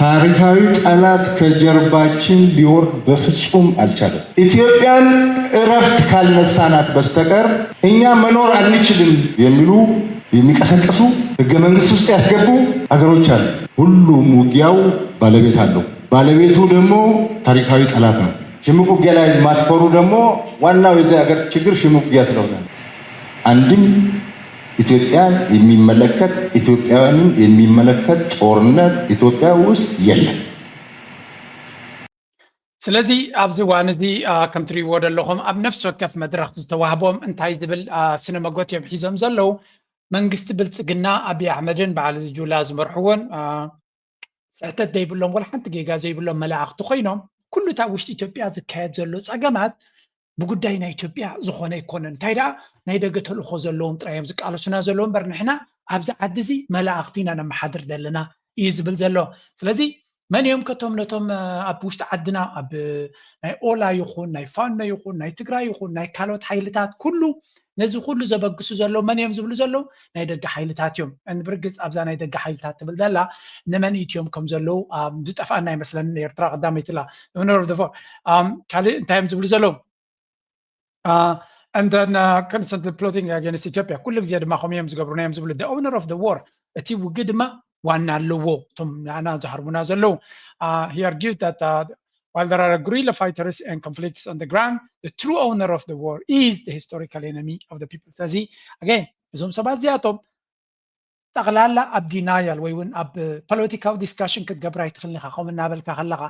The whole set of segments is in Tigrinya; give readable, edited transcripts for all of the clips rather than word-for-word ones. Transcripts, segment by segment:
ታሪካዊ ጠላት ከጀርባችን ሊወርድ በፍጹም አልቻለም። ኢትዮጵያን እረፍት ካልነሳናት በስተቀር እኛ መኖር አንችልም የሚሉ የሚቀሰቅሱ ህገ መንግስት ውስጥ ያስገቡ አገሮች አሉ። ሁሉም ውጊያው ባለቤት አለው። ባለቤቱ ደግሞ ታሪካዊ ጠላት ነው። ሽምቅ ውጊያ ላይ ማትኮሩ ደግሞ ዋናው የዚህ ሀገር ችግር ሽምቅ ውጊያ ስለሆነ አንድም ኢትዮጵያን የሚመለከት ኢትዮጵያውያንን የሚመለከት ጦርነት ኢትዮጵያ ውስጥ የለም። ስለዚህ ኣብዚ ዋን እዚ ከም ትሪእዎ ዘለኹም ኣብ ነፍሲ ወከፍ መድረኽ ዝተዋህቦም እንታይ ዝብል ስነ መጎት እዮም ሒዞም ዘለው መንግስቲ ብልፅግና ኣብይ ኣሕመድን በዓል ጁላ ዝመርሕዎን ስሕተት ዘይብሎም ወላ ሓንቲ ጌጋ ዘይብሎም መላእኽቲ ኮይኖም ኩሉ እታ ውሽጢ ኢትዮጵያ ዝካየድ ዘሎ ፀገማት ብጉዳይ ናይ ኢትዮጵያ ዝኾነ ይኮነን እንታይ ደኣ ናይ ደገ ተልእኮ ዘለዎም ጥራዮም ዝቃለሱና ዘለዎም እምበር ንሕና ኣብዚ ዓዲ እዚ መላእኽቲ ኢና ነመሓድር ዘለና እዩ ዝብል ዘሎ። ስለዚ መን እዮም ከቶም ነቶም ኣብ ውሽጢ ዓድና ኣብ ናይ ኦላ ይኹን ናይ ፋኖ ይኹን ናይ ትግራይ ይኹን ናይ ካልኦት ሓይልታት ኩሉ ነዚ ኩሉ ዘበግሱ ዘለው መን እዮም ዝብሉ ዘለው ናይ ደገ ሓይልታት እዮም። ብርግፅ ኣብዛ ናይ ደገ ሓይልታት ትብል ዘላ ንመን ኢትዮም ከም ዘለው ዝጠፍኣና ይመስለኒ ኤርትራ ቀዳመይትላ ካልእ እንታይ እዮም ዝብሉ ዘለው and then constantly plotting against Ethiopia. ኩሉ ግዜ ድማ ከምኦም ዝገብሩና እዮም ዝብሉ the owner of the war እቲ ውግ ድማ ዋና ኣለዎ እቶም ንዓና ዝሃርቡና ዘለው he argues that while there are guerrilla fighters and conflicts on the ground, the true owner of the war is the historical enemy of the people. ስለዚ again እዞም ሰባት እዚኣቶም ጠቕላላ ኣብ ዲናያል ወይ እውን ኣብ ፖለቲካዊ ዲስካሽን ክትገብራ ይትኽእል ኢኻ ከምኡ እናበልካ ከለኻ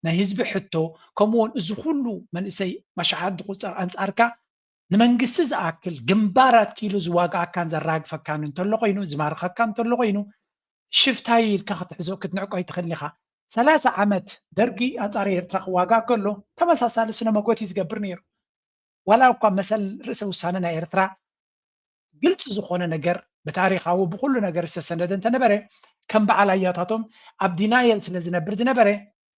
ናይ ህዝቢ ሕቶ ከምኡውን እዚ ኩሉ መንእሰይ መሽዓት ዝቁፀር ኣንፃርካ ንመንግስቲ ዝኣክል ግንባራት ኪሉ ዝዋግኣካን ዘራግፈካን እንተሎ ኮይኑ ዝማርኸካ እንተሎ ኮይኑ ሽፍታይ ኢልካ ክትሕዞ ክትንዕቆ ይትኽእል ኢኻ 30 ዓመት ደርጊ ኣንፃር ኤርትራ ክዋጋእ ከሎ ተመሳሳሊ ስነ መጎት ዝገብር ነይሩ ዋላ እኳ መሰል ርእሰ ውሳነ ናይ ኤርትራ ግልፂ ዝኾነ ነገር ብታሪኻዊ ብኩሉ ነገር ዝተሰነደ እንተነበረ ከም በዓል ኣያታቶም ኣብ ዲናየል ስለ ዝነብር ዝነበረ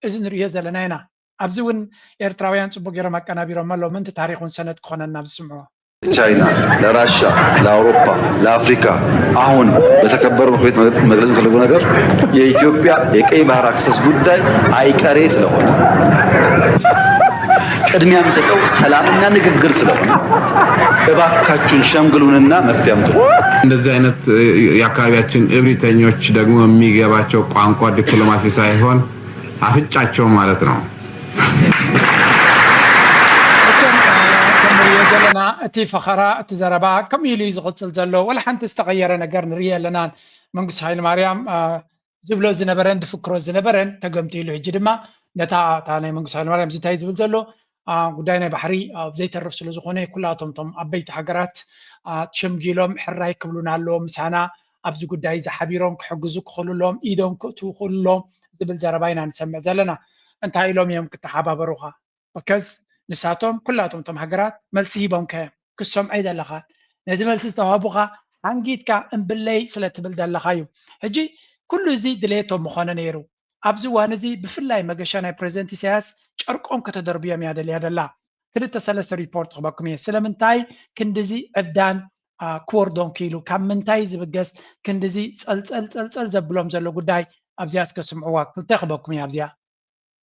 እዚ ንሪኦ ዘለና ኢና። ኣብዚ እውን ኤርትራውያን ፅቡቅ ገይሮም ኣቀናቢሮም ኣሎ ምንቲ ታሪኹን ሰነድ ክኾነና ዝስምዑ ቻይና ለራሻ ለአውሮፓ ለአፍሪካ አሁን በተከበረው ምክር ቤት መግለጽ የምፈልገው ነገር የኢትዮጵያ የቀይ ባህር አክሰስ ጉዳይ አይቀሬ ስለሆነ ቅድሚያ የሚሰጠው ሰላምና ንግግር ስለሆነ እባካችሁን ሸምግሉንና መፍትሄ አምጡ። እንደዚህ አይነት የአካባቢያችን እብሪተኞች ደግሞ የሚገባቸው ቋንቋ ዲፕሎማሲ ሳይሆን አፍጫቸው ማለት ነው። ዘለና እቲ ፈኸራ እቲ ዘረባ ከም ኢሉ ዝቕፅል ዘሎ ወላ ሓንቲ ዝተቐየረ ነገር ንሪኢ ኣለና መንግስቲ ሃይለማርያም ዝብሎ ዝነበረን ዝፍክሮ ዝነበረን ተገምቲሉ ሕጂ ድማ ነታ ናይ መንግስቲ ሃይለማርያም ዝታይ ዝብል ዘሎ ጉዳይ ናይ ባሕሪ ዘይተርፍ ስለ ዝኾነ ኩላቶም ቶም ዓበይቲ ሃገራት ተሸምጊሎም ሕራይ ክብሉና ኣለዎም ምሳና ኣብዚ ጉዳይ ዝሓቢሮም ክሕግዙ ክኽእሉሎም ኢዶም ክእትዉ ክእሉሎም ዝብል ዘረባ ኢና ንሰምዕ ዘለና። እንታይ ኢሎም እዮም ክትሓባበሩኻ በከዝ ንሳቶም ኩላቶም ቶም ሃገራት መልሲ ሂቦም ከ ክሰምዐ ዘለኻ ነዚ መልሲ ዝተዋህቡኻ ሓንጊትካ እምብለይ ስለትብል ዘለኻ እዩ። ሕጂ ኩሉ እዚ ድሌቶም ምኾነ ነይሩ ኣብዚ እዋን እዚ ብፍላይ መገሻ ናይ ፕሬዚደንት ኢሳያስ ጨርቆም ከተደርብዮም እያ ደልያ ደላ ክልተ ሰለስተ ሪፖርት ክበኩም እየ ስለምንታይ ክንዲዚ ዕዳን ክወርዶም ክኢሉ ካብ ምንታይ ዝብገስ ክንዲዚ ፀልፀል ዘብሎም ዘሎ ጉዳይ ኣብዚያ እስከስምዕዋ ክልተ ክበኩም እየ ኣብዚያ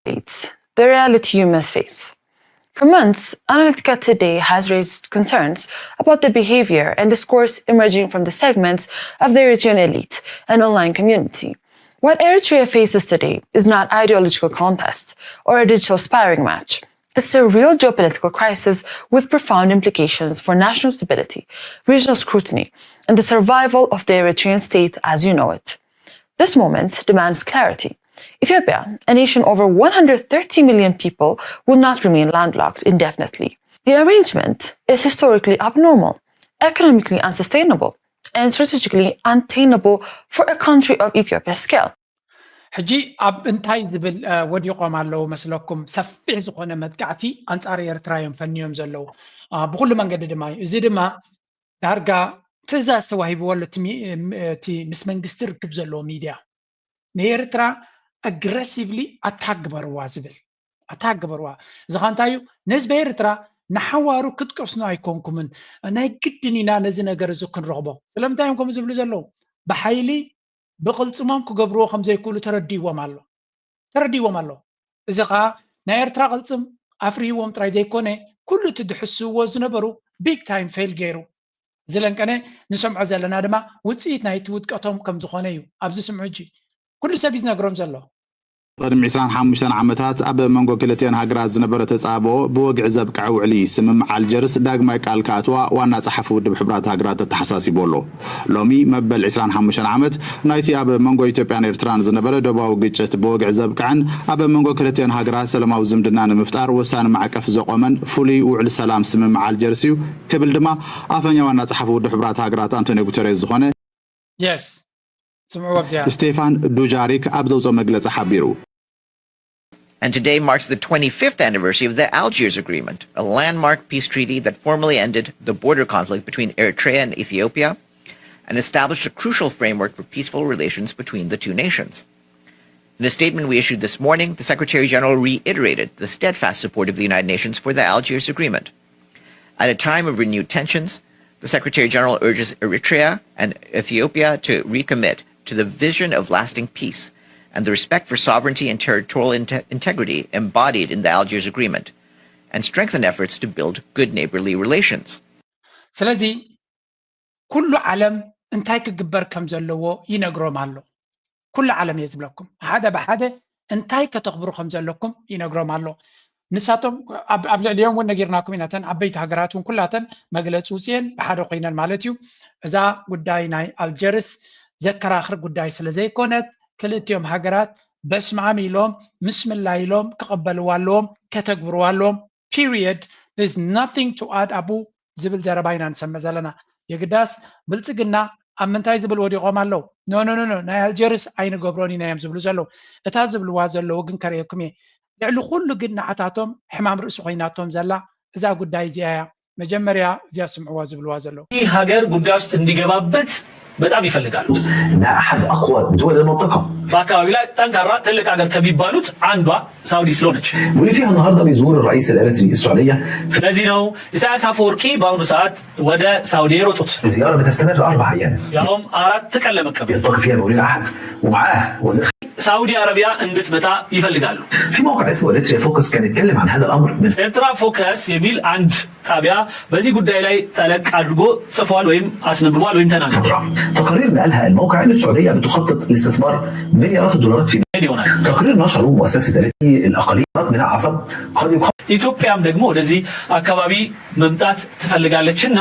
The reality you must face. For months, Analytica Today has raised concerns about the behavior and discourse emerging from the segments of the Eritrean elite and online community. What Eritrea faces today is not ideological contest or a digital sparring match. It's a real geopolitical crisis with profound implications for national stability, regional scrutiny, and the survival of the Eritrean state as you know it. This moment demands clarity. Ethiopia, a nation over 130 million people, will not remain landlocked indefinitely. The arrangement is historically abnormal, economically unsustainable, and strategically untenable for a country of Ethiopia's scale. ሕጂ ኣብ እንታይ ዝብል ወዲቆም ኣለዉ መስለኩም ሰፊሕ ዝኾነ መጥቃዕቲ ኣንጻር ኤርትራ እዮም ፈንዮም ዘለዉ ብኩሉ መንገዲ ድማ እዩ እዚ ድማ ዳርጋ ትእዛዝ ተዋሂብዎሎ እቲ ምስ መንግስቲ ርክብ ዘለዎ ሚድያ ንኤርትራ aggressively attack ገበርዋ ዝብል attack ገበርዋ እዚ ኸንታይ እዩ ንህዝቢ ኤርትራ ንሓዋሩ ክትቀስኑ ኣይኮንኩምን ናይ ግድን ኢና ነዚ ነገር እዚ ክንረኽቦ ስለምንታይ እዮም ከምኡ ዝብሉ ዘለዉ ብሓይሊ بقلصمام كجبرو خمسة يقولوا تردي ومالو إذا قا نايرترا قلصم أفريهم تراي زي كونه كل تدحسوا وزنبرو big time fail جيرو زلن كنه نسمع زلنا دما وصيت نايت ودقتهم كم زخونه يو ابز سمعجي كل سبيز نغرم زلو قدم 25 ዓመታት ኣብ መንጎ ክልቲአን ሃገራት ዝነበረ ተጻብኦ ብወግዕ ዘብቅዕ ውዕሊ ስምምዕ አልጀርስ ዳግማይ ቃል ካትዋ ዋና ጸሓፊ ውድብ ሕብራት ሃገራት ተሓሳሲቦሎ ሎሚ መበል 25 ዓመት ናይቲ ኣብ መንጎ ኢትዮጵያን ኤርትራን ዝነበረ ደባዊ ግጭት ብወግዕ ዘብቅዕን ኣብ መንጎ ክልቲአን ሃገራት ሰላማዊ ዝምድና ንምፍጣር ወሳኒ ማዕቀፍ ዘቆመን ፍሉይ ውዕሊ ሰላም ስምምዕ አልጀርስ እዩ ክብል ድማ ኣፈኛ ዋና ጸሓፊ ውድብ ሕብራት ሃገራት አንቶኒዮ ጉተሬስ ዝኾነ ስቴፋን ዱጃሪክ ኣብ ዘውፅኦ መግለጺ ሓቢሩ And today marks the 25th anniversary of the Algiers Agreement, a landmark peace treaty that formally ended the border conflict between Eritrea and Ethiopia and established a crucial framework for peaceful relations between the two nations. In a statement we issued this morning, the Secretary-General reiterated the steadfast support of the United Nations for the Algiers Agreement. At a time of renewed tensions, the Secretary-General urges Eritrea and Ethiopia to recommit to the vision of lasting peace and the respect for sovereignty and territorial integrity embodied in the Algiers Agreement, and strengthen efforts to build good neighborly relations. ስለዚህ ኩሉ ዓለም እንታይ ክግበር ከም ዘለዎ ይነግሮም ኣሎ ኩሉ ዓለም የዝብለኩም ሓደ በሓደ እንታይ ከተኽብሩ ከም ዘለኩም ይነግሮም ኣሎ ንሳቶም ኣብ ልዕሊኦም እውን ነጊርናኩም ኢናተን ዓበይቲ ሃገራትን ኩላተን መግለፂ ውፅአን ብሓደ ኮይነን ማለት እዩ እዛ ጉዳይ ናይ አልጀርስ ዘከራኽር ጉዳይ ስለ ዘይኮነት كلتيوم هاجرات بس معاملهم بسم الله لهم كقبلوا لهم كتجبروا لهم period. There's nothing to add أبو زبل زرباينا نسمى زلنا يقداس بلتقنا أمنتاي زبل ودي قام الله no نايل جرس أين جبروني نايم زبل زلوا أتازبل وازلوا وجن كريكمي لعلو كل جنا عتاتهم حمام رأس عيناتهم زلا إذا قد دايزيا مجمريا زي سمعوا زبل وازلوا هاجر قداس تندي جوابت በጣም ይፈልጋሉ እና أحد أقوى دول المنطقة በአካባቢ ላይ ጠንካራ ትልቅ ሀገር ከሚባሉት አንዷ ሳውዲ ስለሆነች واللي فيها النهارده بيزور الرئيس الإيرتري السعودية ስለዚህ ነው ኢሳያስ አፈወርቂ በአሁኑ ሰዓት ወደ ሳውዲ የሮጡት زيارة بتستمر 4 أيام ያውም 4 ቀን ለመቀበል يلتقي فيها مولين أحد ومعاه وزير ሳውዲ አረቢያ እንድትመጣ ይፈልጋሉ في موقع اسمه إيرتريا فوكس كان يتكلم عن هذا الأمر من ኤርትራ ፎከስ የሚል አንድ ጣቢያ በዚህ ጉዳይ ላይ ጠለቅ አድርጎ ጽፏል ወይም አስነብቧል ወይም ተናግሯል تقارير نقلها الموقع ان السعوديه بتخطط لاستثمار مليارات الدولارات في تقرير نشره مؤسسه الاقاليم من عصب قد ኢትዮጵያም ደግሞ ወደዚህ አካባቢ መምጣት ትፈልጋለችና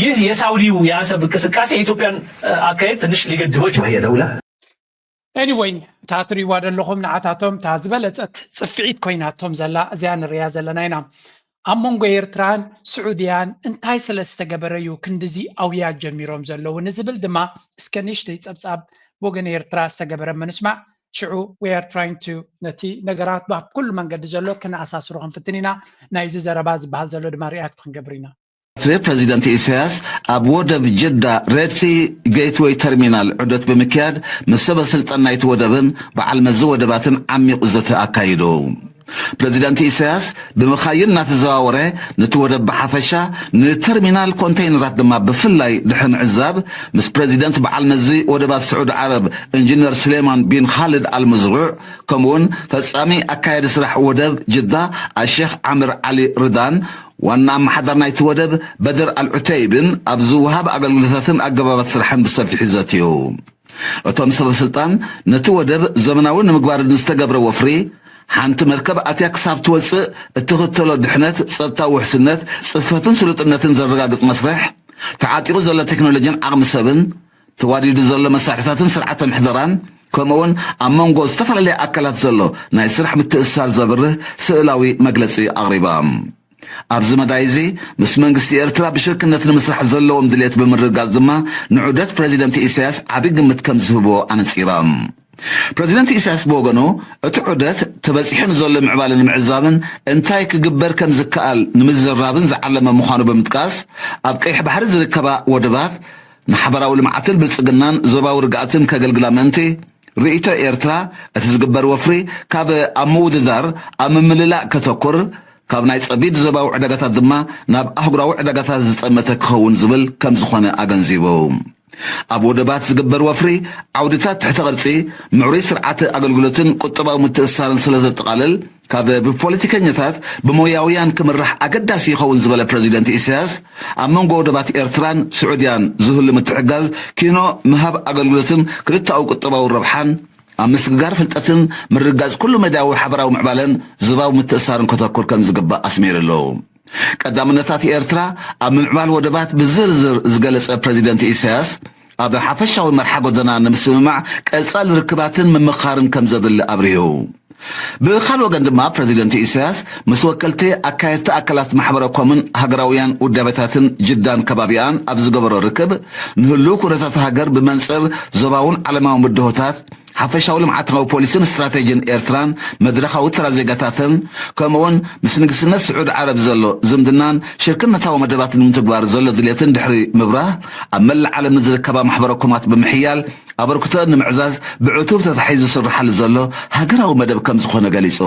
ይህ የሳውዲው የአሰብ እንቅስቃሴ የኢትዮጵያን አካሄድ ትንሽ ሊገድበው ይችላል وهي دوله anyway ታትሪ ዋደለኹም ንዓታቶም ታዝበለጸት ጽፍዒት ኮይናቶም ዘላ እዚያ ንሪያ ዘለና ኢና ኣብ መንጎ ኤርትራን ስዑድያን እንታይ ስለዝተገበረዩ ክንድዚ ኣውያ ጀሚሮም ዘለዉ ንዝብል ድማ እስከ ንእሽተይ ጸብጻብ ወገን ኤርትራ ዝተገበረ ምንስማዕ ሽዑ we are trying to ነቲ ነገራት ብኩሉ መንገዲ ዘሎ ክነኣሳስሮ ክንፍትን ኢና ናይዚ ዘረባ ዝበሃል ዘሎ ድማ ሪኣክት ክንገብር ኢና ፕሬዚዳንት ኢሳያስ ኣብ ወደብ ጀዳ ሬድሲ ጌትዌይ ተርሚናል ዑደት ብምክያድ ምስ ሰበ ስልጣን ናይቲ ወደብን በዓል መዚ ወደባትን ዓሚቕ ዘተ ኣካይዱ ፕሬዚዳንት ኢሳያስ ብምኻይን እናተዘዋወረ ነቲ ወደብ ብሓፈሻ ንተርሚናል ኮንቴይነራት ድማ ብፍላይ ድሕሪ ምዕዛብ ምስ ፕሬዚዳንት በዓል መዚ ወደባት ስዑድ ዓረብ ኢንጂነር ስሌማን ቢን ኻልድ አልመዝሩዕ ከምኡውን ፈጻሚ ኣካየዲ ስራሕ ወደብ ጅዳ ኣሼኽ ዓምር ዓሊ ርዳን ዋና ኣመሓዳር ናይቲ ወደብ በድር አልዑተይብን ኣብ ዝውሃብ ኣገልግሎታትን ኣገባባት ስራሕን ብሰፊሕ ዘትዩ እቶም ሰበስልጣን ነቲ ወደብ ዘመናዊ ንምግባር ዝተገብረ ወፍሪ ሓንቲ መርከብ ኣትያ ክሳብ ትወፅእ እትኽተሎ ድሕነት ጸጥታዊ ውሕስነት ጽፈትን ስሉጥነትን ዘረጋግጽ መስርሕ ተዓጢሩ ዘሎ ቴክኖሎጂን ዓቕሚ ሰብን ተዋዲዱ ዘሎ መሳርሕታትን ስርዓተ ምሕደራን ከምኡውን ኣብ መንጎ ዝተፈላለየ ኣካላት ዘሎ ናይ ስራሕ ምትእስሳር ዘብርህ ስእላዊ መግለጺ ኣቕሪባ ኣብዚ መዳይዚ ምስ መንግስቲ ኤርትራ ብሽርክነት ንምስራሕ ዘለዎም ድሌት ብምርጋጽ ድማ ንዑደት ፕሬዚደንት ኢሳያስ ዓብዪ ግምት ከም ዝህቦ ኣነጺራ ፕሬዚደንት ኢሳያስ በወገኑ እቲ ዑደት ተበፂሕን ዘሎ ምዕባልን ምዕዛብን እንታይ ክግበር ከም ዝከኣል ንምዝራብን ዝዓለመ ምዃኑ ብምጥቃስ ኣብ ቀይሕ ባሕሪ ዝርከባ ወደባት ንሓበራዊ ልምዓትን ብልጽግናን ዞባዊ ርግኣትን ከገልግላ ምእንቲ ርእይቶ ኤርትራ እቲ ዝግበር ወፍሪ ካብ ኣብ ምውድዳር ኣብ ምምልላእ ከተኩር ካብ ናይ ጸቢድ ዞባዊ ዕዳጋታት ድማ ናብ ኣህጉራዊ ዕዳጋታት ዝጠመተ ክኸውን ዝብል ከም ዝኾነ ኣገንዚቡ ኣብ ወደባት ዝግበር ወፍሪ ዓውድታት ትሕተ ቅርፂ ምዕሩይ ስርዓት ኣገልግሎትን ቁጠባዊ ምትእስሳርን ስለ ዘጠቃልል ካብ ብፖለቲከኛታት ብሞያውያን ክምራሕ ኣገዳሲ ይኸውን ዝበለ ፕረዚደንት ኢሳያስ ኣብ መንጎ ወደባት ኤርትራን ስዑድያን ዝህሉ ምትሕጋዝ ኪኖ ምሃብ ኣገልግሎትን ክልተኣዊ ቁጠባዊ ረብሓን ኣብ ምስግጋር ፍልጠትን ምርጋፅ ኩሉ መዳዊ ሓበራዊ ምዕባለን ዝባዊ ምትእስሳርን ከተኩር ከም ዝግባእ ኣስሚሩ ኣሎ ቀዳምነታት ኤርትራ ኣብ ምዕባል ወደባት ብዝርዝር ዝገለጸ ፕረዚደንት ኢሳያስ ኣብ ሓፈሻዊ መርሓ ጎደና ንምስምማዕ ቀጻል ርክባትን ምምኻርን ከም ዘድሊ ኣብሪሁ ብኻልእ ወገን ድማ ፕረዚደንት ኢሳያስ ምስ ወከልቲ ኣካየድቲ ኣካላት ማሕበረኮምን ሃገራውያን ውዳቤታትን ጅዳን ከባቢያን ኣብ ዝገበሮ ርክብ ንህሉ ኩነታት ሃገር ብመንፅር ዞባውን ዓለማዊ ምድሆታት ሓፈሻዊ ልምዓታዊ ፖሊስን ስትራቴጅን ኤርትራን መድረኻዊ ተራ ዜጋታትን ከምኡውን ምስ ንግስነት ስዑድ ዓረብ ዘሎ ዝምድናን ሽርክነታዊ መደባትን ንምትግባር ዘሎ ድሌትን ድሕሪ ምብራህ ኣብ መላእ ዓለም ዝርከባ ማሕበረኮማት ብምሕያል ኣበርክቶ ንምዕዛዝ ብዕቱብ ተታሒዙ ዝስርሓሉ ዘሎ ሃገራዊ መደብ ከም ዝኾነ ገሊጹ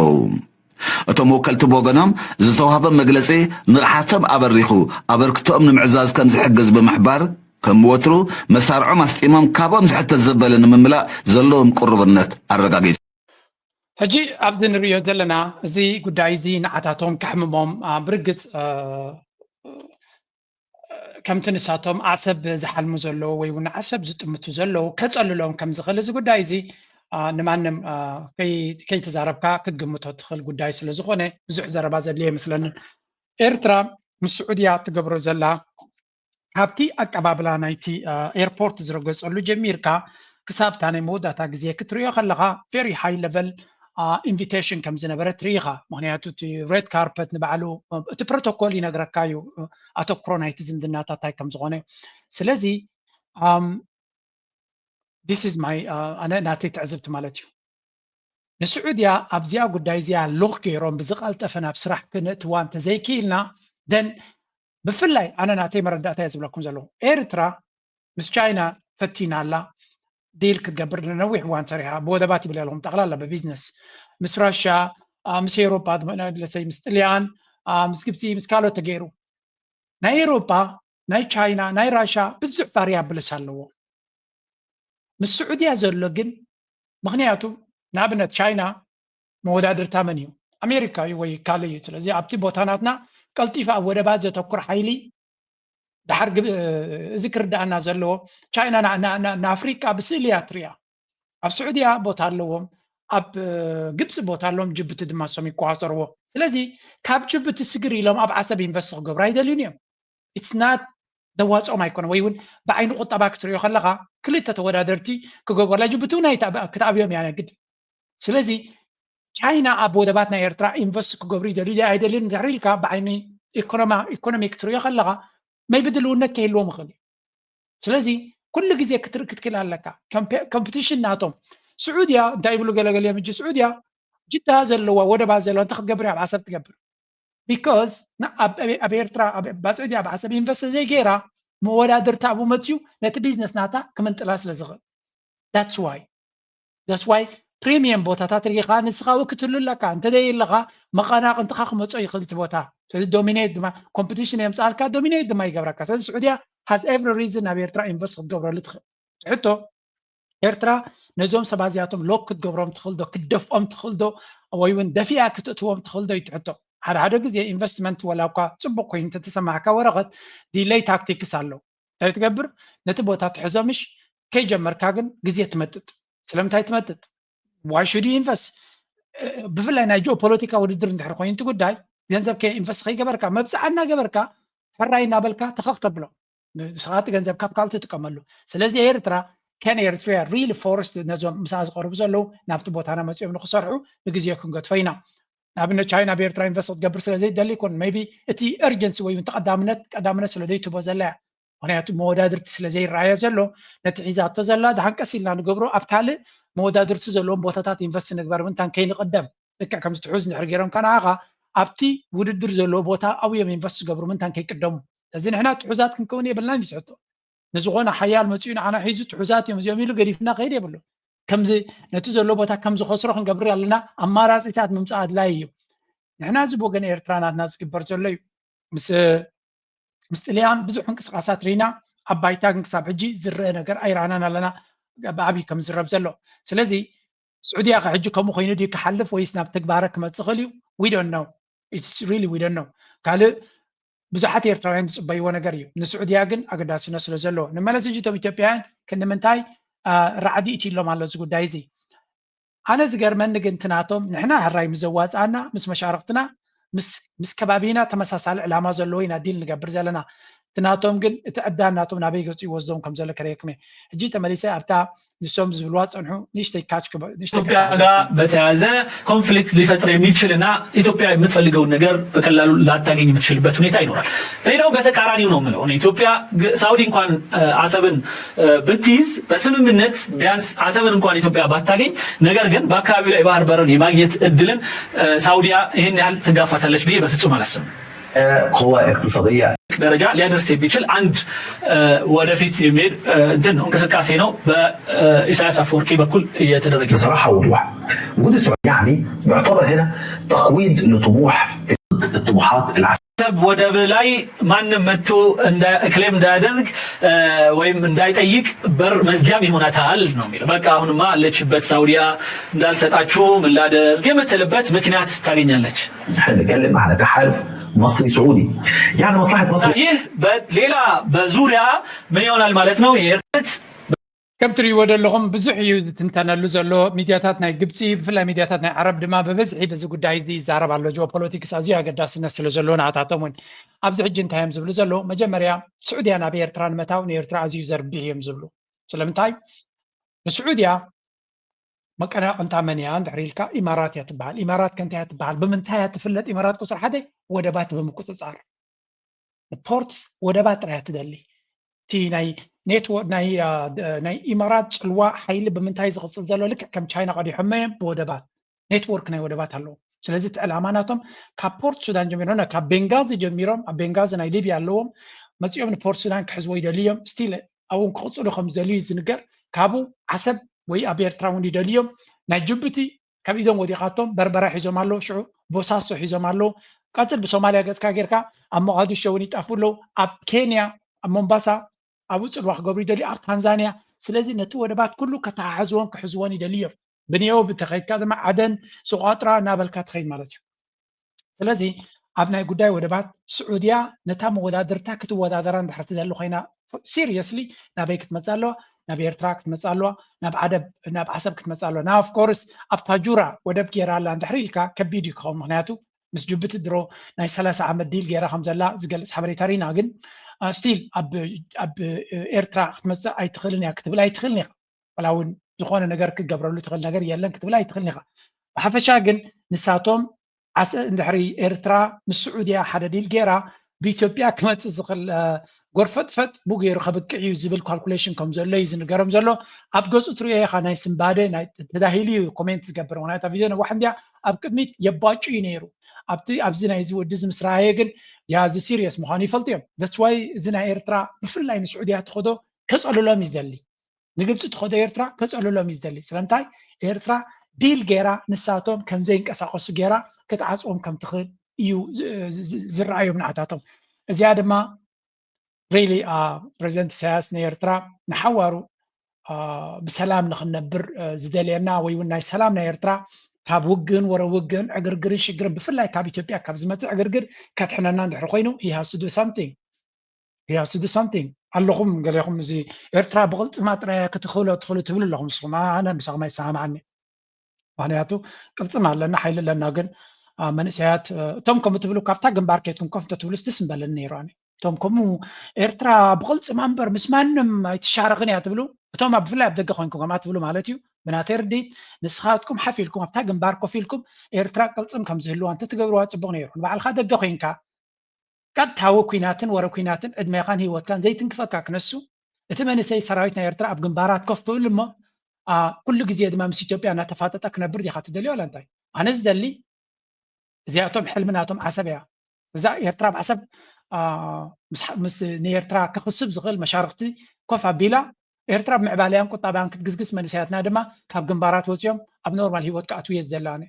እቶም ወከልቲ ብወገኖም ዝተዋህቦም መግለፂ ንቕሓቶም ኣበሪኹ ኣበርክቶኦም ንምዕዛዝ ከም ዝሕግዝ ብምሕባር ከም ወትሩ መሳርዖም ኣስጢሞም ካብኦም ዝሕተት ዘበለ ንምምላእ ዘለዎም ቁርብነት ኣረጋጊጹ ሕጂ ኣብዚ ንሪኦ ዘለና እዚ ጉዳይ እዚ ንዓታቶም ካሕምሞም ብርግፅ ከምቲ ንሳቶም ዓሰብ ዝሓልሙ ዘለዉ ወይ እውን ዓሰብ ዝጥምቱ ዘለዉ ከፀልሎም ከም ዝኽእል እዚ ጉዳይ እዚ ንማንም ከይተዛረብካ ክትግምቶ ትኽእል ጉዳይ ስለ ዝኾነ ብዙሕ ዘረባ ዘድልየ ይመስለኒ ኤርትራ ምስ ስዑድያ ትገብሮ ዘላ ካብቲ ኣቀባብላ ናይቲ ኤርፖርት ዝረገፀሉ ጀሚርካ ክሳብታ ናይ መወዳእታ ግዜ ክትሪኦ ከለካ ቨሪ ሃይ ሌቨል ኢንቪቴሽን ከም ዝነበረ ትርኢኻ ምክንያቱ እቲ ሬድ ካርፐት ንባዕሉ እቲ ፕሮቶኮል ይነግረካ እዩ ኣተኩሮ ናይቲ ዝምድናታት እንታይ ከም ዝኾነ ስለዚ ዲስ ኢዝ ማይ ኣነ ናተይ ትዕዝብቲ ማለት እዩ ንስዑድያ ኣብዚኣ ጉዳይ እዚኣ ሎክ ገይሮም ብዝቐልጠፈ ናብ ስራሕ ክንእትዋ እንተዘይክኢልና ደን ብፍላይ ኣነ ናተይ መረዳእታ እየ ዝብለኩም ዘለኹ ኤርትራ ምስ ቻይና ፈቲና ኣላ ዲል ክትገብር ንነዊሕ እዋን ሰሪሓ ብወደባት ይብል ኣለኹም ጠቕላላ ብቢዝነስ ምስ ራሽያ ምስ ኤውሮፓ ለሰይ ምስ ጥልያን ምስ ግብፂ ምስ ካልኦት ተገይሩ ናይ ኤውሮፓ ናይ ቻይና ናይ ራሽያ ብዙሕ ቫርያብልስ ኣለዎ ምስ ስዑድያ ዘሎ ግን ምክንያቱ ንኣብነት ቻይና መወዳድርታ መን እዩ ኣሜሪካ እዩ ወይ ካልእ እዩ ስለዚ ኣብቲ ቦታናትና ቀልጢፋ ኣብ ወደባት ዘተኩር ሓይሊ ድሓር እዚ ክርዳእና ዘለዎ ቻይና ንኣፍሪቃ ብስእሊ እያ ትሪኣ ኣብ ስዑድያ ቦታ ኣለዎም ኣብ ግብፂ ቦታ ኣለዎም ጅቡቲ ድማ ሶም ይቆፃፀርዎ ስለዚ ካብ ጅቡቲ ስግር ኢሎም ኣብ ዓሰብ ኢንቨስት ክገብሩ ኣይደልዩን እዮም ኢትስ ናት ደዋፆም ኣይኮነ ወይ እውን ብዓይኒ ቁጠባ ክትሪኦ ከለካ ክልተ ተወዳደርቲ ክገብርላ ጅቡቲ እውን ክትኣብዮም እያ ነግድ ስለዚ ቻይና ኣብ ወደባት ናይ ኤርትራ ኢንቨስት ክገብሩ ይደልዩ ኣይደልዩን ድሕሪ ኢልካ ብዓይኒ ኢኮኖሚ ክትሪኦ ከለካ ማይ ብድልውነት ከይህልዎም ይኽእል እዩ ስለዚ ኩሉ ግዜ ክትክል ኣለካ ኮምፒቲሽን ናቶም ስዑድያ እንታይ ይብሉ ገለገለ እዮም እጂ ስዑድያ ጅዳ ዘለዋ ወደባ ዘለዋ እንተ ክትገብር ኣብ ዓሰብ ትገብር ቢካዝ ኣብ ኤርትራ ባስዑድያ ኣብ ዓሰብ ኢንቨስት ዘይገይራ መወዳድርታ ኣብኡ መፅዩ ነቲ ቢዝነስ ናታ ክምንጥላ ስለ ዝኽእል ዳትስ ዋይ ፕሪሚየም ቦታታት ርኢኻ ንስኻ ክትህሉ ኣለካ እንተደይለካ መቐናቕንትኻ ክመፆ ይኽእል እቲ ቦታ ስለዚ ዶሚኔት ድማ ኮምፒቲሽን የምፃልካ ዶሚኔት ድማ ይገብረካ ስለዚ ስዑድያ ሃዝ ኤቭሪ ሪዝን ናብ ኤርትራ ኢንቨስት ክትገብረሉ ትኽእል ትሕቶ ኤርትራ ነዞም ሰባት እዚኣቶም ሎክ ክትገብሮም ትኽእል ዶ ክትደፍኦም ትኽእል ዶ ወይ እውን ደፊኣ ክትእትዎም ትኽእል ዶ ይትሕቶ ሓደ ግዜ ኢንቨስትመንት ወላ እኳ ፅቡቅ ኮይኑ እንተተሰማዕካ ወረቐት ዲሌይ ታክቲክስ ኣሎ እንታይ ትገብር ነቲ ቦታ ትሕዞምሽ ከይጀመርካ ግን ግዜ ትመጥጥ ስለምንታይ ትመጥጥ ዋይ ሹድ ዩ ኢንቨስት ብፍላይ ናይ ጂኦፖለቲካ ውድድር እንድሕር ኮይኑ እቲ ጉዳይ ገንዘብ ከይኢንቨስት ከይገበርካ መብፃዕና ገበርካ ፈራይ እናበልካ ተኸኽ ተብሎ ንስኻቲ ገንዘብ ካብ ካልእ ትጥቀመሉ ስለዚ ኤርትራ ከን ኤርትራ ሪሊ ፎረስት ነዞም ምሳ ዝቐርቡ ዘለዉ ናብቲ ቦታና መፅኦም ንክሰርሑ ንግዜ ክንገድፎ ኢና ንኣብነት ቻይና ብኤርትራ ኢንቨስት ክትገብር ስለዘይደሊ ይኮን ሜቢ እቲ ኤርጀንሲ ወይ ቀዳምነት ስለዘይትቦ ዘላ እያ ምክንያቱ መወዳድርቲ ስለዘይረኣዮ ዘሎ ነቲ ሒዛቶ ዘላ ድሓንቀስ ኢልና ንገብሮ ኣብ ካልእ መወዳድርቲ ዘለዎም ቦታታት ኢንቨስት ንግበር ምንታን ከይንቅደም ልክዕ ከምዚ ትሑዝ ንድሕር ገይሮም ከነዓኻ ኣብቲ ውድድር ዘለዎ ቦታ ኣብዮም ኢንቨስት ዝገብሩ ምንታን ከይቅደሙ እዚ ንሕና ትሑዛት ክንከውን የብልናን ይስሕቶ ንዝኾነ ሓያል መፅኡ ንዓና ሒዙ ትሑዛት እዮም እዚኦም ኢሉ ገዲፍና ከይድ የብሉ ከምዚ ነቲ ዘሎ ቦታ ከም ዝኸስሮ ክንገብር ኣለና ኣማራፂታት ምምፃእ ኣድላይ እዩ ንሕና እዚ ብወገን ኤርትራ ናትና ዝግበር ዘሎ እዩ ምስ ጥልያን ብዙሕ እንቅስቃሳት ርኢና ኣባይታ ግን ክሳብ ሕጂ ዝረአ ነገር ኣይረኣናን ኣለና ብዓብይ ከም ዝረብ ዘሎ ስለዚ سعودية حجي كم خوينو دي كحلف ويس ناب تكبارك ما تخلي we don't know it's really we don't know قال بزحات يرتاوين صبي وانا قريو من السعودية جن أقداسنا سلزلو لما لسجيتهم إثيوبيان كنا منتاي رعدي إتي لهم على زود دايزي أنا زجر من نجن تناتهم نحنا هالراي مزواج أنا مس مشاركتنا مس كبابينا تمساس على العلامة زلوين عديل نجبر زلنا تناتهم جن تأدى ناتهم نبي يوزدون كم زلك ريكمه جيت ماليسا أبتا نسوم زبلوات أنحو نيشتي كاتش كب نيشتي إثيوبيا بتعزى كونفليكت لفترة ميتشلنا إثيوبيا متفلقوا النجار بكلالو لا تاجين متشل بتونيتا ينورال لينو بتكاراني ونوملو إثيوبيا سعودي كان عصبن بتيز بس من النت بيانس عصبن كان إثيوبيا بتاجين نجار جن باكابيل إبهار برون يماجيت الدلن سعودية هن هل تجافت الأشبيه بفتسوم على السم قوة اقتصادية درجة ليدرس بيشل عند ودفيت يمير دن انكسكاسي نو بإساس أفوركي بكل يتدرج بصراحة وضوح وجود السعودية يعني يعتبر هنا تقويض لطموح الطموحات العسكرية سب ودب لاي من متو كلام دادرج ويم دايت أيك بر مزجامي هنا تعال نومي بقى هون ما لتش بت سعودية دال ستأشو من لادر قيمة تلبت مكنات تاريني لتش احنا نتكلم على تحالف مصري سعودي يعني مصلحة مصر إيه ليلة بزوريا مليون المالتنا ويرتت كم تري ود لهم بزحي تنتنا لزلو ميدياتات ناي جبتي بفلا ميدياتات ناي عرب دما ببزحي بز قداي زي زارب على جو بوليتيكس ازيا قداس الناس لزلو نعطاتهم ابز حج انت هم زبلو زلو مجمريا سعوديا انا بيرتران متاو نيرترا ازيو زربيهم زبلو سلامتاي السعوديا مكانا انت منيا عند حريلكا امارات يتبع الامارات كانت يتبع بمنتهى تفلت امارات كسر حدا ودبات بمقصصار البورتس ودبات راح تدلي تي ناي نيتورك ناي امارات صلوا حيل بمنتهى زغصل زلو لك كم تشاينا قد يحميم بودبات نيتورك ناي ودبات هلو سلازي الاماناتهم كابورت سودان جميرونا كبنغازي جميروم بنغازي ناي ليبيا لهم مصيوم بورت سودان كحزو يدليهم ستيل او كخصلو خمس دلي زنقر كابو عسب وي ابير تراون يدليهم ناي جيبوتي كبيدهم وديقاتهم بربرا حيزوم الله شعو بوساسو حيزوم الله قاتل بصوماليا قسكا غيركا ام مقدشو وني طافولو اب كينيا اب مومباسا ابو صلواح قبري دلي اب تنزانيا سلازي نتو ودبات كله كتعزون كحزوان يدليف بنيو بتخيل كذا مع عدن سقاطرا نابلكا تخيل مالتي سلازي ابناي غداي ودبات سعوديا نتا مودادرتا كتودادران بحرت دلو خينا سيريسلي نابي كتمصالو ناب ኤርትራ ክትመጻለዋ ናብ ዓደብ ናብ ዓሰብ ክትመጻለዋ ና ኦፍ ኮርስ ኣብ ታጁራ ወደብ ጌራላ እንድሕሪልካ ከቢድ ይኮን ምክንያቱ ምስ ጅቡቲ ድሮ ናይ 30 ዓመት ዲል ጌራ ከም ዘላ ዝገልጽ ሓበሬታ ሪና ግን ስቲል ኣብ ኤርትራ ክትመጽእ ኣይትኽእልን እያ ክትብል ኣይትኽእልን ኢኻ ወላውን ዝኾነ ነገር ክገብረሉ ትኽእል ነገር የለን ክትብል ኣይትኽእልን ኢኻ ብሓፈሻ ግን ንሳቶም ዓሰ እንድሕሪ ኤርትራ ምስ ስዑድያ ሓደ ዲል ጌራ بኢትዮጵያ ክመጽእ ዝኽእል ጎርፈጥፈጥ ቡገይሩ ከብቅዕ እዩ ዝብል ካልኩሌሽን ከም ዘሎ እዩ ዝንገሮም ዘሎ ኣብ ገጹ ትሪኦ ኢኻ ናይ ስምባደ ናይ ተዳሂሉ ኮሜንት ዝገብር ምክንያቱ ኣብ ቪድዮ ነዋሕ እንድያ ኣብ ቅድሚት የባጩ እዩ ነይሩ ኣብዚ ናይ እዚ ወዲ ዝምስራየ ግን ያ እዚ ሲሪየስ ምዃኑ ይፈልጡ እዮም that's why እዚ ናይ ኤርትራ ብፍላይ ንስዑድያ ትኸዶ ከጸልሎም እዩ ዝደሊ ንግብፂ ትኸዶ ኤርትራ ከጸልሎም እዩ ዝደሊ ስለምንታይ ኤርትራ ዲል ጌራ ንሳቶም ከም ዘይንቀሳቐሱ ጌራ ክትዓጽዎም ከም ትኽእል እዩ ዝረኣዮም ንዓታቶም እዚኣ ድማ ሪሊ ፕሬዚደንት ኢሳያስ ንኤርትራ ንሓዋሩ ብሰላም ንኽነብር ዝደልየና ወይ እውን ናይ ሰላም ናይ ኤርትራ ካብ ውግን ወረ ውግን ዕግርግርን ሽግርን ብፍላይ ካብ ኢትዮጵያ ካብ ዝመፅእ ዕግርግር ከትሕነና እንድሕሪ ኮይኑ he has to do something ኣለኹም ገሊኹም እዚ ኤርትራ ብቕልፅማ ጥራይ ክትኽእሎ ትኽእሉ ትብሉ ኣለኹም ንስኹም ኣነ ምሳኹም ኣይሰማዓኒ ምክንያቱ ቅልፅማ ኣለና ሓይሊ ኣለና ግን መንእሰያት እቶም ከምኡ ትብሉ ካብታ ግንባር ከይትኩም ኮፍ እንተትብሉ ስትስ ንበለኒ ነይሩ ኣነ እቶም ከምኡ ኤርትራ ብቕልፅማ እምበር ምስ ማንም ኣይትሻረኽን እያ ትብሉ እቶም ብፍላይ ኣብ ደገ ኮይንኩም ከምኣ ትብሉ ማለት እዩ ብናተይ ርዲት ንስኻትኩም ሓፍ ኢልኩም ኣብታ ግንባር ኮፍ ኢልኩም ኤርትራ ቅልፅም ከም ዝህልዋ እንተትገብርዋ ፅቡቕ ነይሩ ንባዕልካ ደገ ኮይንካ ቀጥታዊ ኩናትን ወረ ኩናትን ዕድሜኻን ሂወትካን ዘይትንክፈካ ክነሱ እቲ መንእሰይ ሰራዊት ናይ ኤርትራ ኣብ ግንባራት ኮፍ ክብል እሞ ኩሉ ግዜ ድማ ምስ ኢትዮጵያ እናተፋጠጠ ክነብር ዲኻ ትደልዮ ኣላ እንታይ ኣነ ዝደሊ እዚኣቶም ሕልምናቶም ዓሰብ እያ እዛ ኤርትራ ብዓሰብ ምስ ንኤርትራ ክኽስብ ዝኽእል መሻርክቲ ኮፍ ኣቢላ ኤርትራ ብምዕባልያን ቁጣባያን ክትግዝግዝ መንእሰያትና ድማ ካብ ግንባራት ወፂኦም ኣብ ኖርማል ሂወት ክኣትው እየ ዝደላነ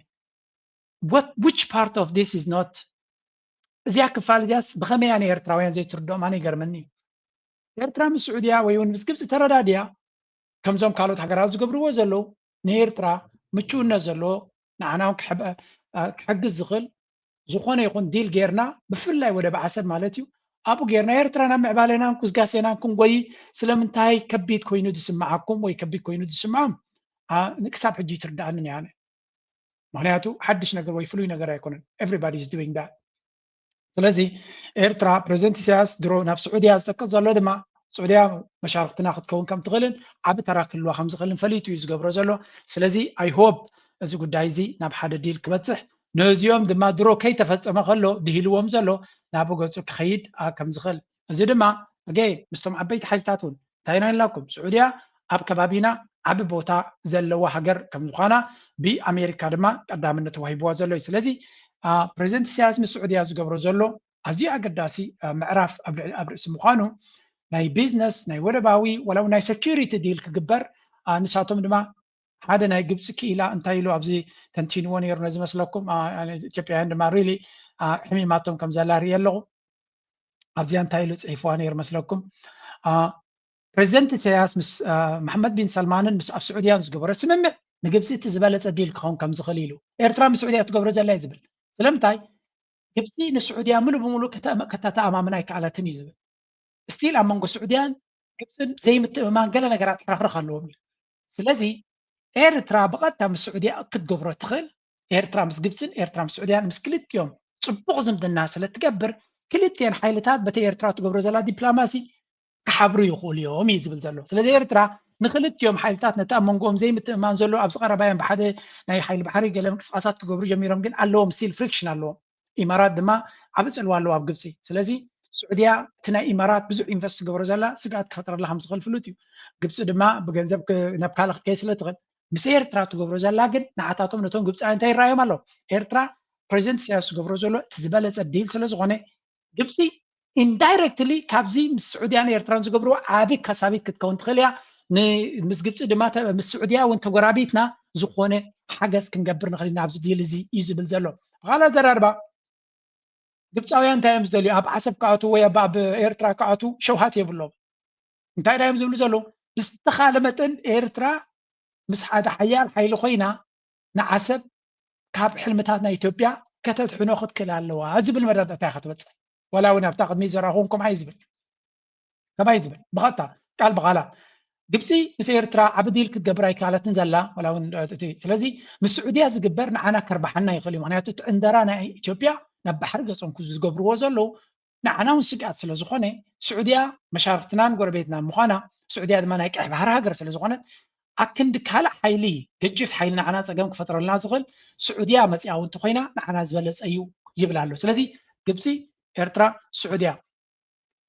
which part of this is not እዚኣ ክፋል እዚያስ ብኸመያ ንኤርትራውያን ዘይትርድኦም ኣነ ይገርመኒ ኤርትራ ምስ ስዑድያ ወይ እውን ምስ ግብፂ ተረዳድያ ከምዞም ካልኦት ሃገራት ዝገብርዎ ዘለዉ ንኤርትራ ምቹውነት ዘለዎ ንዓና ክሕግዝ ዝኽእል ዝኾነ ይኹን ዲል ጌርና ብፍላይ ወደብ ዓሰብ ማለት እዩ ኣብኡ ጌርና ኤርትራ ናብ ምዕባለናን ኩስጋሴናን ክንጎይ ስለምንታይ ከቢድ ኮይኑ ዝስምዓኩም ወይ ከቢድ ኮይኑ ዝስምዖም ክሳብ ሕጂ ትርዳእንን ያነ ምክንያቱ ሓድሽ ነገር ወይ ፍሉይ ነገር ኣይኮነን ኤቨሪባዲ ኢዝ ዱዊንግ ዳት ስለዚ ኤርትራ ፕሬዚደንት ኢሳያስ ድሮ ናብ ስዑድያ ዝጠቅስ ዘሎ ድማ ስዑድያ መሻርክትና ክትከውን ከም ትኽእልን ዓብ ተራ ክህልዋ ከም ዝኽእልን ፈሊጡ እዩ ዝገብሮ ዘሎ ስለዚ ኣይ ሆፕ እዚ ጉዳይ እዚ ናብ ሓደ ዲል ክበፅሕ ነዚኦም ድማ ድሮ ከይተፈፀመ ከሎ ድሂልዎም ዘሎ ናብ ገፁ ክኸይድ ከም ዝኽእል እዚ ድማ ምስቶም ዓበይቲ ሓይልታት እውን እንታይ ኢና ኢልናኩም ስዑድያ ኣብ ከባቢና ዓብ ቦታ ዘለዋ ሃገር ከም ዝኾና ብኣሜሪካ ድማ ቀዳምነት ተዋሂብዋ ዘሎ እዩ ስለዚ ፕሬዚደንት ኢሳያስ ምስ ስዑድያ ዝገብሮ ዘሎ ኣዝዩ ኣገዳሲ ምዕራፍ ኣብ ርእሲ ምዃኑ ናይ ቢዝነስ ናይ ወደባዊ ወላው ናይ ሴኪሪቲ ዲል ክግበር ንሳቶም ድማ ሓደ ናይ ግብፂ ክኢላ እንታይ ኢሉ ኣብዚ ተንቲንዎ ነይሩ ነዚ መስለኩም ኢትዮጵያውያን ድማ ሪሊ ሕሚማቶም ከም ዘላ ርኢ ኣለኹ ኣብዚያ እንታይ ኢሉ ፅሒፍዋ ነይሩ መስለኩም ፕሬዚደንት ኢሳያስ ምስ መሐመድ ቢን ሰልማንን ምስ ኣብ ስዑድያን ዝገበሮ ስምምዕ ንግብፂ እቲ ዝበለፀ ዲል ክኸውን ከም ዝኽእል ኢሉ ኤርትራ ምስ ስዑድያ ትገብሮ ዘላ እዩ ዝብል ስለምንታይ ግብፂ ንስዑድያ ሙሉእ ብምሉእ ከተተኣማምና ኣይከኣለትን እዩ ዝብል ስቲል ኣብ መንጎ ስዑድያን ግብፅን ዘይምትእምማን ገለ ነገራት ሕርኽርኽ ኣለዎም እዩ ስለዚ ኤርትራ ብቐጥታ ምስ ስዑድያ ክትገብሮ ትኽእል ኤርትራ ምስ ግብፅን ኤርትራ ምስ ስዑድያን ምስ ክልቲኦም ፅቡቕ ዝምድና ስለትገብር ክልቲአን ሓይልታት በቲ ኤርትራ ትገብሮ ዘላ ዲፕሎማሲ ክሓብሩ ይኽእሉ እዮም እዩ ዝብል ዘሎ ስለዚ ኤርትራ ንክልቲኦም ሓይልታት ነቲ ኣብ መንጎኦም ዘይምትእማን ዘሎ ኣብዚ ቀረባዮም ብሓደ ናይ ሓይሊ ባሕሪ ገለ ምንቅስቃሳት ክገብሩ ጀሚሮም ግን ኣለዎም ስቲል ፍሪክሽን ኣለዎም ኢማራት ድማ ዓብ ፅልዋ ኣለዎ ኣብ ግብፂ ስለዚ ስዑድያ እቲ ናይ ኢማራት ብዙሕ ኢንቨስት ትገብሮ ዘላ ስጋኣት ክፈጥረላ ከም ዝኽእል ፍሉጥ እዩ ግብፂ ድማ ብገንዘብ ናብ ካልእ ክትከይ ስለ ትኽእል ምስ ኤርትራ ትገብሮ ዘላ ግን ንዓታቶም ነቶም ግብፃውያን እንታይ ይረኣዮም ኣሎ ኤርትራ ፕሬዚደንት ኢሳያስ ዝገብሮ ዘሎ እቲ ዝበለፀ ዲል ስለ ዝኾነ ግብፂ ኢንዳይሬክትሊ ካብዚ ምስ ስዑድያን ኤርትራን ዝገብርዎ ዓብ ከሳቢት ክትከውን ትኽእል እያ ምስ ግብፂ ድማ ምስ ስዑድያ እውን ተጎራቢትና ዝኾነ ሓገዝ ክንገብር ንኽእል ኢና ኣብዚ ዲል እዚ እዩ ዝብል ዘሎ ብኻልእ ዘራርባ ግብፃውያን እንታይ እዮም ዝደልዩ ኣብ ዓሰብ ክኣቱ ወይ ኣብ ኤርትራ ክኣቱ ሸውሃት የብሎም እንታይ ዳ እዮም ዝብሉ ዘለዉ ብዝተኻለ መጠን ኤርትራ ምስ ሓደ ሓያል ሓይሊ ኮይና ንዓሰብ ካብ ሕልምታት ናይ ኢትዮጵያ ከተትሕኖ ክትክእል ኣለዋ ዝብል መረዳእታ ኢኻ ክትበፅሕ ወላ እውን ኣብታ ቅድሚት ዘረኣኹም ከማይ ዝብል ብቐጥታ ቃል ብቓላ ግብፂ ምስ ኤርትራ ዓብ ዲል ክትገብር ኣይከኣለትን ዘላ ወላ እውን ስለዚ ምስ ስዑድያ ዝግበር ንዓና ከርባሓና ይኽእል እዩ ምክንያቱ እቲ ዕንደራ ናይ ኢትዮጵያ ናብ ባሕሪ ገፆም ዝገብርዎ ዘለዉ ንዓና እውን ስጋኣት ስለ ዝኾነ ስዑድያ መሻርክትናን ጎረቤትናን ምዃና ስዑድያ ድማ ናይ ቀይሕ ባሕሪ ሃገር ስለ ዝኾነት ኣክንዲ ካልእ ሓይሊ ገጅፍ ሓይሊ ንዓና ፀገም ክፈጥረልና ዝኽእል ስዑድያ መፅያ እውን እንተኮይና ንዓና ዝበለፀ እዩ ይብል ኣሎ ስለዚ ግብፂ ኤርትራ ስዑድያ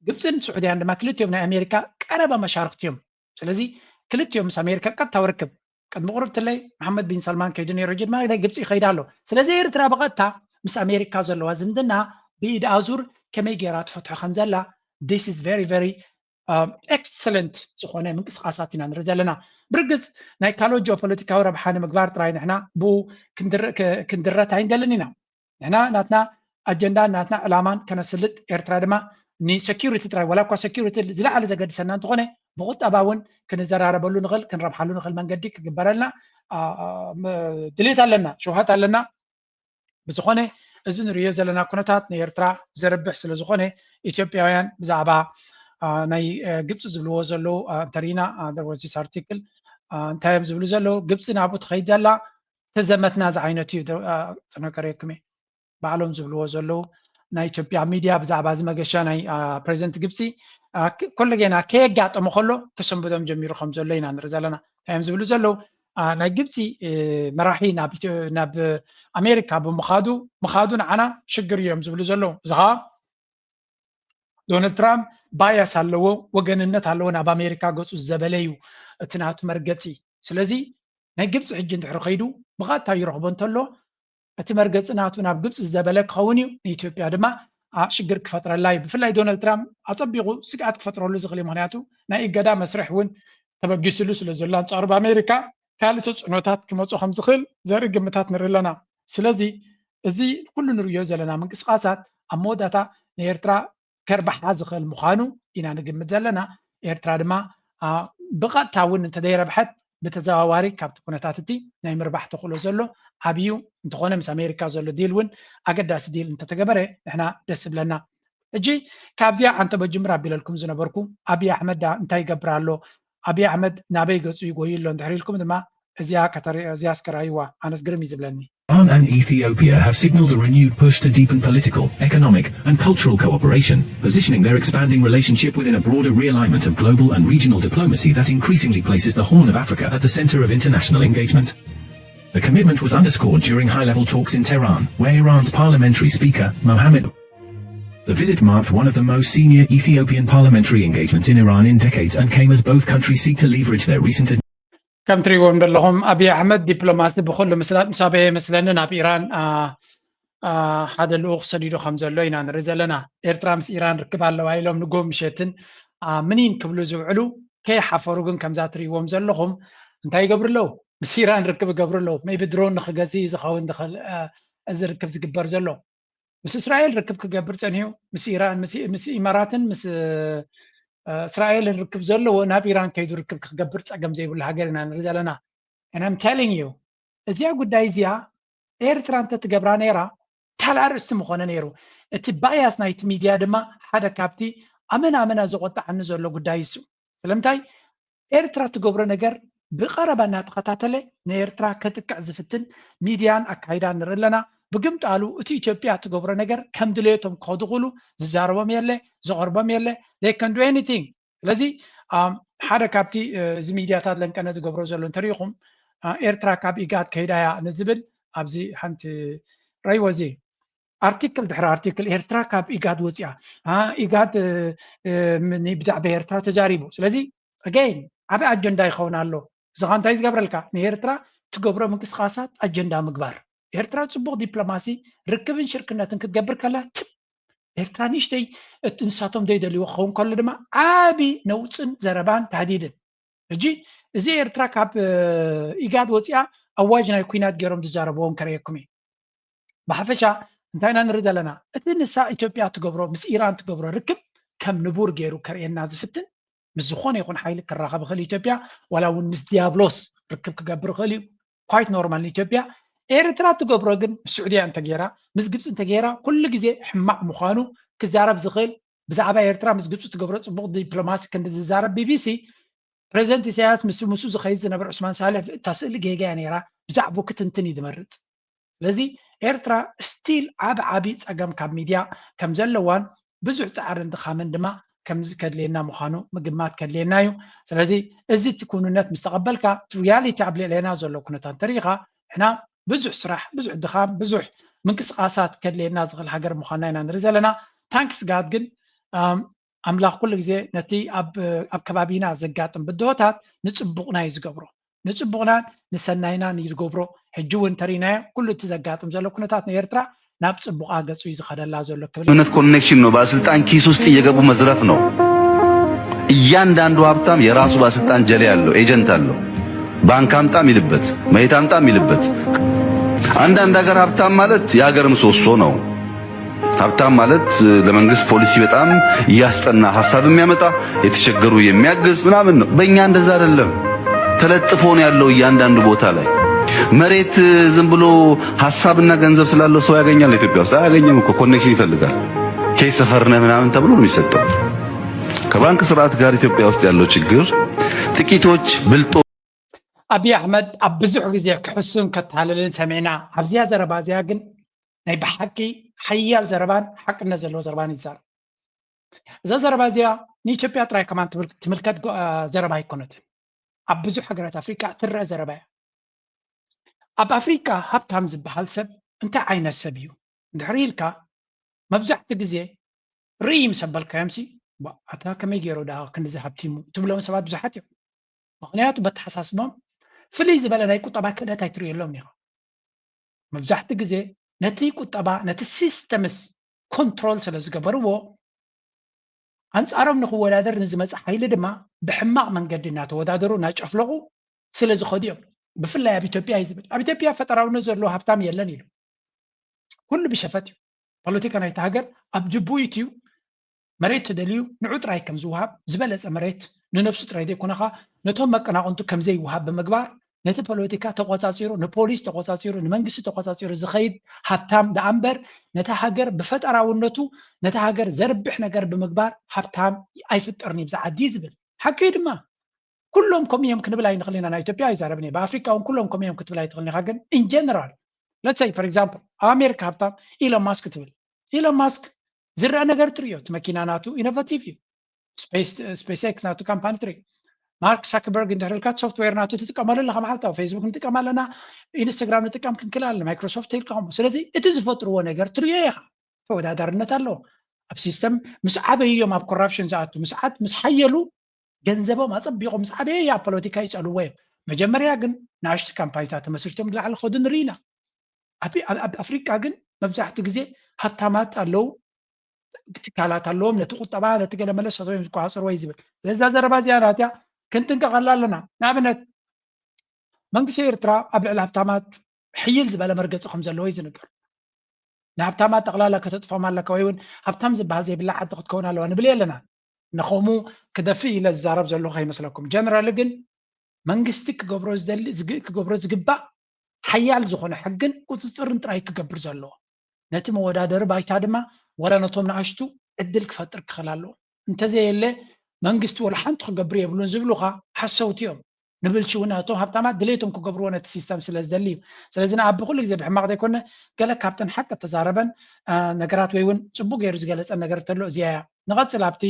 ግብፅን ስዑድያን ድማ ክልቲኦም ናይ ኣሜሪካ ቀረባ መሻርክቲ እዮም ስለዚ ክልቲኦም ምስ ኣሜሪካ ቀጥታ ውርክብ ቅድሚ ቁርብትለይ መሐመድ ቢን ሰልማን ከይዱ ነይሩ ድማ ናይ ግብፂ ይኸይዳ ኣሎ ስለዚ ኤርትራ ብቐጥታ ምስ ኣሜሪካ ዘለዋ ዝምድና ብኢድ ኣዙር ከመይ ጌራ ትፈትሖ ከም ዘላ ዲስ ኢዝ ቨሪ ቨሪ ኤክሰለንት ዝኾነ ምንቅስቃሳት ኢና ንርኢ ዘለና ብርግፅ ናይ ካልኦት ጂኦፖለቲካዊ ረብሓ ንምግባር ጥራይ ንሕና ብኡ ክንድረት ኣይንደልን ኢና ንሕና ናትና ኣጀንዳ ናትና ዕላማን ከነስልጥ ኤርትራ ድማ ንሴኪሪቲ ጥራይ ወላ እኳ ሴኪሪቲ ዝለዓለ ዘገድሰና እንትኾነ ብቁጠባ እውን ክንዘራረበሉ ንኽእል ክንረብሓሉ ንኽእል መንገዲ ክግበረልና ድሌት ኣለና ሸውሃት ኣለና ብዝኾነ እዚ ንሪኦ ዘለና ኩነታት ንኤርትራ ዘርብሕ ስለ ዝኾነ ኢትዮጵያውያን ብዛዕባ ናይ ግብፂ ዝብልዎ ዘለዉ እንተሪኢና ወዚስ ኣርቲክል እንታይ እዮም ዝብሉ ዘለዉ ግብፂ ናብኡ ትኸይድ ዘላ ተዘመትና ዚ ዓይነት እዩ ፅነከረክም እየ ባዕሎም ዝብልዎ ዘለዉ ናይ ኢትዮጵያ ሚድያ ብዛዕባ እዚ መገሻ ናይ ፕሬዚደንት ግብፂ ኩሉ ጌና ከየጋጠሞ ከሎ ክሰንብዶም ጀሚሩ ከም ዘሎ ኢና ንርኢ ዘለና እንታይ እዮም ዝብሉ ዘለዉ ናይ ግብፂ መራሒ ናብ ኣሜሪካ ብምኻዱ ንዓና ሽግር እዮም ዝብሉ ዘለዉ እዚ ከዓ ዶናልድ ትራምፕ ባያስ ኣለዎ ወገንነት ኣለዎ ናብ ኣሜሪካ ገፁ ዘበለዩ እቲ ናቱ መርገፂ ስለዚ ናይ ግብፂ ሕጂ እንድሕሪ ከይዱ ብቐጥታ ይረኽቦ እንተሎ እቲ መርገፂ ናቱ ናብ ግብፂ ዘበለ ክኸውን እዩ ንኢትዮጵያ ድማ ሽግር ክፈጥረላ እዩ ብፍላይ ዶናልድ ትራምፕ ኣፀቢቑ ስግኣት ክፈጥረሉ ዝኽእል ምክንያቱ ናይ እገዳ መስርሕ እውን ተበጊስሉ ስለ ዘሎ ኣንጻሩ ብኣሜሪካ ካልእ ተፅዕኖታት ክመፁ ከም ዝኽእል ዘርኢ ግምታት ንርኢ ኣለና ስለዚ እዚ ኩሉ ንሪኦ ዘለና ምንቅስቃሳት ኣብ መወዳእታ ንኤርትራ كربح زخل مخانو إنا نقمت زلنا إيرترا دما بقى تاون انت دايره بحت بتزاواري كابت كونتاتتي ناي مربح تقولو زلو ابيو انت خونه مس امريكا زلو ديلون اقداس ديل انت تجبره احنا دس بلنا اجي كابزيا انت بجمرا بيلكم زنبركم ابي احمد دا انت يقبرالو ابي احمد نابي قصو يقويلو انتحريلكم دما ازيا كتري ازيا اسكرايوا انس قرمي زبلني Iran and Ethiopia have signaled a renewed push to deepen political, economic, and cultural cooperation, positioning their expanding relationship within a broader realignment of global and regional diplomacy that increasingly places the Horn of Africa at the center of international engagement. The commitment was underscored during high-level talks in Tehran, where Iran's parliamentary speaker, Mohammed. The visit marked one of the most senior Ethiopian parliamentary engagements in Iran in decades and came as both countries seek to leverage their recent كم تريون بلهم أبي أحمد دبلوماسي بخل مسابقة مثلا ناب إيران هذا الأخ سديدو خمسة لوينا نرزلنا إيرترامس إيران ركب على وايلهم نقوم مشيتن منين قبلوا زوعلو كي حفروجن كم زاتري ومزلهم انتهي قبر له بس إيران ركب قبر له ما يبدرون نخجزي زخاون دخل أزر ركب زقبر زلو بس إسرائيل ركب كقبر تانيو مس إيران مس إماراتن مس إسرائيل ركب زلو وناب إيران كيدو ركب كقبر تأجم زي ولا حاجة نرزلنا and I'm telling you إزيا قد إزيا إيرتران تتقبران إيرا تلا رستم خونه نيرو اتباياس نايت ميديا دما حدا كابتي أمنا زغطة عن زلو قد إيسو سلامتاي إيرترا تقبر نجر بقرب أن تقطعتله نيرترا كتك عزفتن ميديان أكايدان نرلنا بقمت قالوا أتي إثيوبيا تقبر نجر كم دليتهم كودغلو زاربهم يله زغربهم يله they can do anything لذي حدا كابتي زي ميدياتات لن كانت تقبروا زلون تاريخهم إيرترا كاب إيجاد كيدايا نزبل أبزي حنت رايوزي ارتيكل دحر ارتيكل إيرترا كاب إيجاد وزيا إيجاد من يبدأ بإيرترا تجاربه لذي again أبي أجندة يخونا له زغان تايز قبرلك إيرترا تقبروا من قصاصات أجندة مقبار إيرترا تصبغ دبلوماسي ركبن شركنا تنكت قبر كلا إيرترا نشتي تنساتهم ديدا اللي وخون كل دما عابي نوصن زربان تهديدا جي زي إيرترا كاب إيجاد وزيا أواجنا يكوينات جيروم تجاربهم كريكمي بحفشة انتهينا نرد لنا النساء إثيوبيا تقبروا مس إيران تقبروا ركب كم نبور جيرو كريان نازفتن مزخون يكون حيلك الرغب خلي إثيوبيا ولا مس ديابلوس ركب كقبر خلي quite normal إثيوبيا إيرترا تقبروا جن السعودية أنت جيرا مس جبس أنت جيرا كل جزء حماق مخانو كزارب زغيل بزعبا إيرترا مس جبس تقبروا صبغ دبلوماسي كان زارب BBC بريزنت سياس مسو زخيز نبر عثمان صالح تاسئل جيجا نيرا بزعبو كتنتني دمرت لذي إيرترا ستيل عابي صقم كاب ميديا كم زلوان بزح صعر اندخامن دما كم كدلينا مخانو مقمات كدلينايو سلازي ازي تكونونات مستقبلكا رياليتي عبلي لنا زلو كنتان طريقه هنا بزح سراح بزح دخام بزح منقصقاسات كدلينا زغل حجر مخاناينا نرزلنا تانكس جاد جن أملاك كل جزء نتي أب كبابينا زقاتن بدوتات نصبقنا يزقبرو نصبقنا نسناينا يزقبرو حجون ترينا كل تزقاتم زلو كنتات نيرترا نابص بقى قصو يزخدلا زلو كبل እውነት ኮኔክሽን ነው ባለስልጣን ኪስ ውስጥ እየገቡ መዝረፍ ነው እያንዳንዱ ሀብታም የራሱ ባለስልጣን ጀሌ ያለው ኤጀንት አለው ባንክ አምጣም ይልበት መሬት አምጣም ይልበት አንዳንድ ሀገር ሀብታም ማለት የሀገር ምሰሶ ነው ሀብታም ማለት ለመንግስት ፖሊሲ በጣም ያስጠና ሐሳብ የሚያመጣ የተቸገሩ የሚያግዝ ምናምን ነው በእኛ እንደዛ አይደለም ተለጥፎ ነው ያለው እያንዳንዱ ቦታ ላይ መሬት ዝም ብሎ ሐሳብና ገንዘብ ስላለው ሰው ያገኛል ኢትዮጵያ ውስጥ አያገኝም እኮ ኮኔክሽን ይፈልጋል ኬስ ሰፈርነ ምናምን ተብሎ ነው የሚሰጠው ከባንክ ስርዓት ጋር ኢትዮጵያ ውስጥ ያለው ችግር ጥቂቶች ብልጦ أبي أحمد أبزح جزء كحسن كتحللين سمعنا أبزيا زربازيا جن ناي بحكي حيال زربان حق نزل له زربان يزار إذا زربازيا نيجي بياتراي كمان تملكت زرباي كونت أبزح حجرات أفريقيا ترى زرباي أب أفريقيا هبت همز بحال سب أنت عين السبيو دحريلك مبزح تجزء ريم سبل كامسي أتا كم يجرو ده كن ذهب تيمو تبلون سبات بزحاتي مغنياتو بتحساسمهم فليز بلنا يقطبا كده تايتري لهم يا مبزح تجزء نتي قطبا نتي سيستمس كنترول سلازغبرو أنصارهم نخو ولادر نزمص حيل دما بحماق منقدنا تودادرو ناچفلقو سلاز خديو بفلا ابي ኢትዮጵያ يزبل ابي ኢትዮጵያ ፈጠራው ነዘሎ ሀብታም የለን ይሉ ሁሉ ቢሸፈት ፖለቲካ ናይ ተሃገር አብ ጅቡቲው مريت تدليو نعود راي كم زوهاب زبالة مريت ننفس ترايدي كونها نتهم مكنا أنتو كم زي وهاب بمقبار نت بوليتيكا تقاصيرو نبوليس تقاصيرو نمنجس تقاصيرو زخيد هبتام دأمبر نتهاجر بفترة ونتو نتهاجر زربح نجر بمقبار هبتام أي فترني بزع ديزبل حكيد ما كلهم كم يمكن بلاي نخلينا أنا إثيوبيا يزاربني بأفريقيا وكلهم كم يمكن بلاي تخلينا حاجن in general let's say for example أمريكا هبتام إيلون ماسك تقول إيلون ماسك زرع نجر تريو تمكينا ناتو إنوفاتيفيو سبيس إكس ناتو كامباني تري مارك زاكربرج انت هلكات سوفت وير ناتو تتقامل لها محلتا فيسبوك نتقامل لنا انستغرام نتقام كنكلال مايكروسوفت تلقاهم سلازي اتزفطرو ነገር ትርየኻ ተወዳዳሪነት አለው ኣብ ሲስተም ምስ ዓበዮም ኣብ ኮራፕሽን ዝኣቱ ምስዓት ምስ ሓየሉ ገንዘቦም ኣፀቢቆም ምስ ዓበየ ኣብ ፖለቲካ ይፀልዎ እዮም መጀመርያ ግን ናሽቲ ካምፓኒታት ተመስርቶም ላዕሊ ኸዱ ንሪኢና ኣብ ኣፍሪቃ ግን መብዛሕትኡ ግዜ ሃብታማት ኣለው ትካላት ኣለዎም ነቲ ቁጠባ ነቲ ገለ መለሰት ወይም ዝቋፅር ወይ ዝብል ስለዚ ዘረባ ዝያዳትያ كنتنقل لنا نعمل من قصير ترى قبل الهبتامات حيل زبالة مرقص خمسة لويز نقر نهبتامات تغلالة كتطفى مالك ويون هبتام زبال زي بالله حد تكونها لو أنا بلي لنا نخومو كدفي إلى الزارب زلو خي مسلكم جنرال لقن من قستك قبروز دل قبروز قبا حيال زخون حقن وتصير انت رايك قبر زلو نتم ودادر بايتادما ولا نطوم نعشتو عدلك فترك خلالو انت زي اللي መንግስቲ ወላ ሓንቲ ክገብር የብሉን ዝብሉኻ ሓሰውትዮም ንብልሽውናቶም ሃብታማት ድሌቶም ክገብርዎ ነቲ ሲስተም ስለዝደሊ ስለዚ ንኣቢ ኩሉ ግዜ ብሕማቕ ዘይኮነ ገለ ካብተን ሓቂ ተዛረበን ነገራት ወይ እውን ፅቡቅ ገይሩ ዝገለፀ ነገር ተሎ እዚያ እያ ንቐፅል ኣብቲ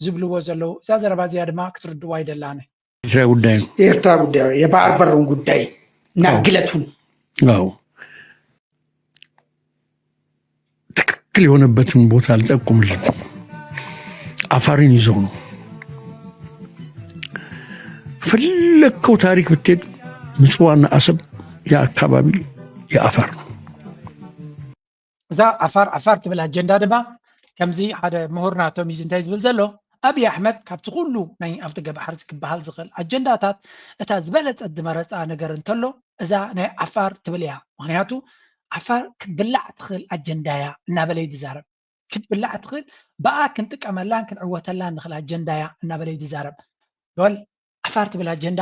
ዝብልዎ ዘለው እዛ ዘረባ እዚያ ድማ ክትርድዋ ይደላነ የኤርትራ ጉዳይ የባህር በሩን ጉዳይ እና ግለቱን ትክክል የሆነበትን ቦታ አልጠቁምልን አፋርን ይዘው ነው ፈለከው ታሪክ ብትሄድ ምጽዋና አሰብ የአካባቢ የአፋር ነው እዛ አፋር ትብል አጀንዳ ድማ ከምዚ ሓደ ምሁርናቶም ይዝ እንታይ ዝብል ዘሎ ኣብይ ኣሕመድ ካብቲ ኩሉ ናይ ኣብቲ ገባሕር ዝክበሃል ዝኽእል ኣጀንዳታት እታ ዝበለፀት ዝመረፃ ነገር እንተሎ እዛ ናይ ዓፋር ትብል እያ ምክንያቱ ዓፋር ክትብላዕ ትኽእል ኣጀንዳ እያ እናበለ ይዛረብ ክትብላዕ ትኽእል በኣ ክንጥቀመላን ክንዕወተላን ንኽእል ኣጀንዳ እያ እናበለ ይዛረብ ዶል ዓፋር ትብል ኣጀንዳ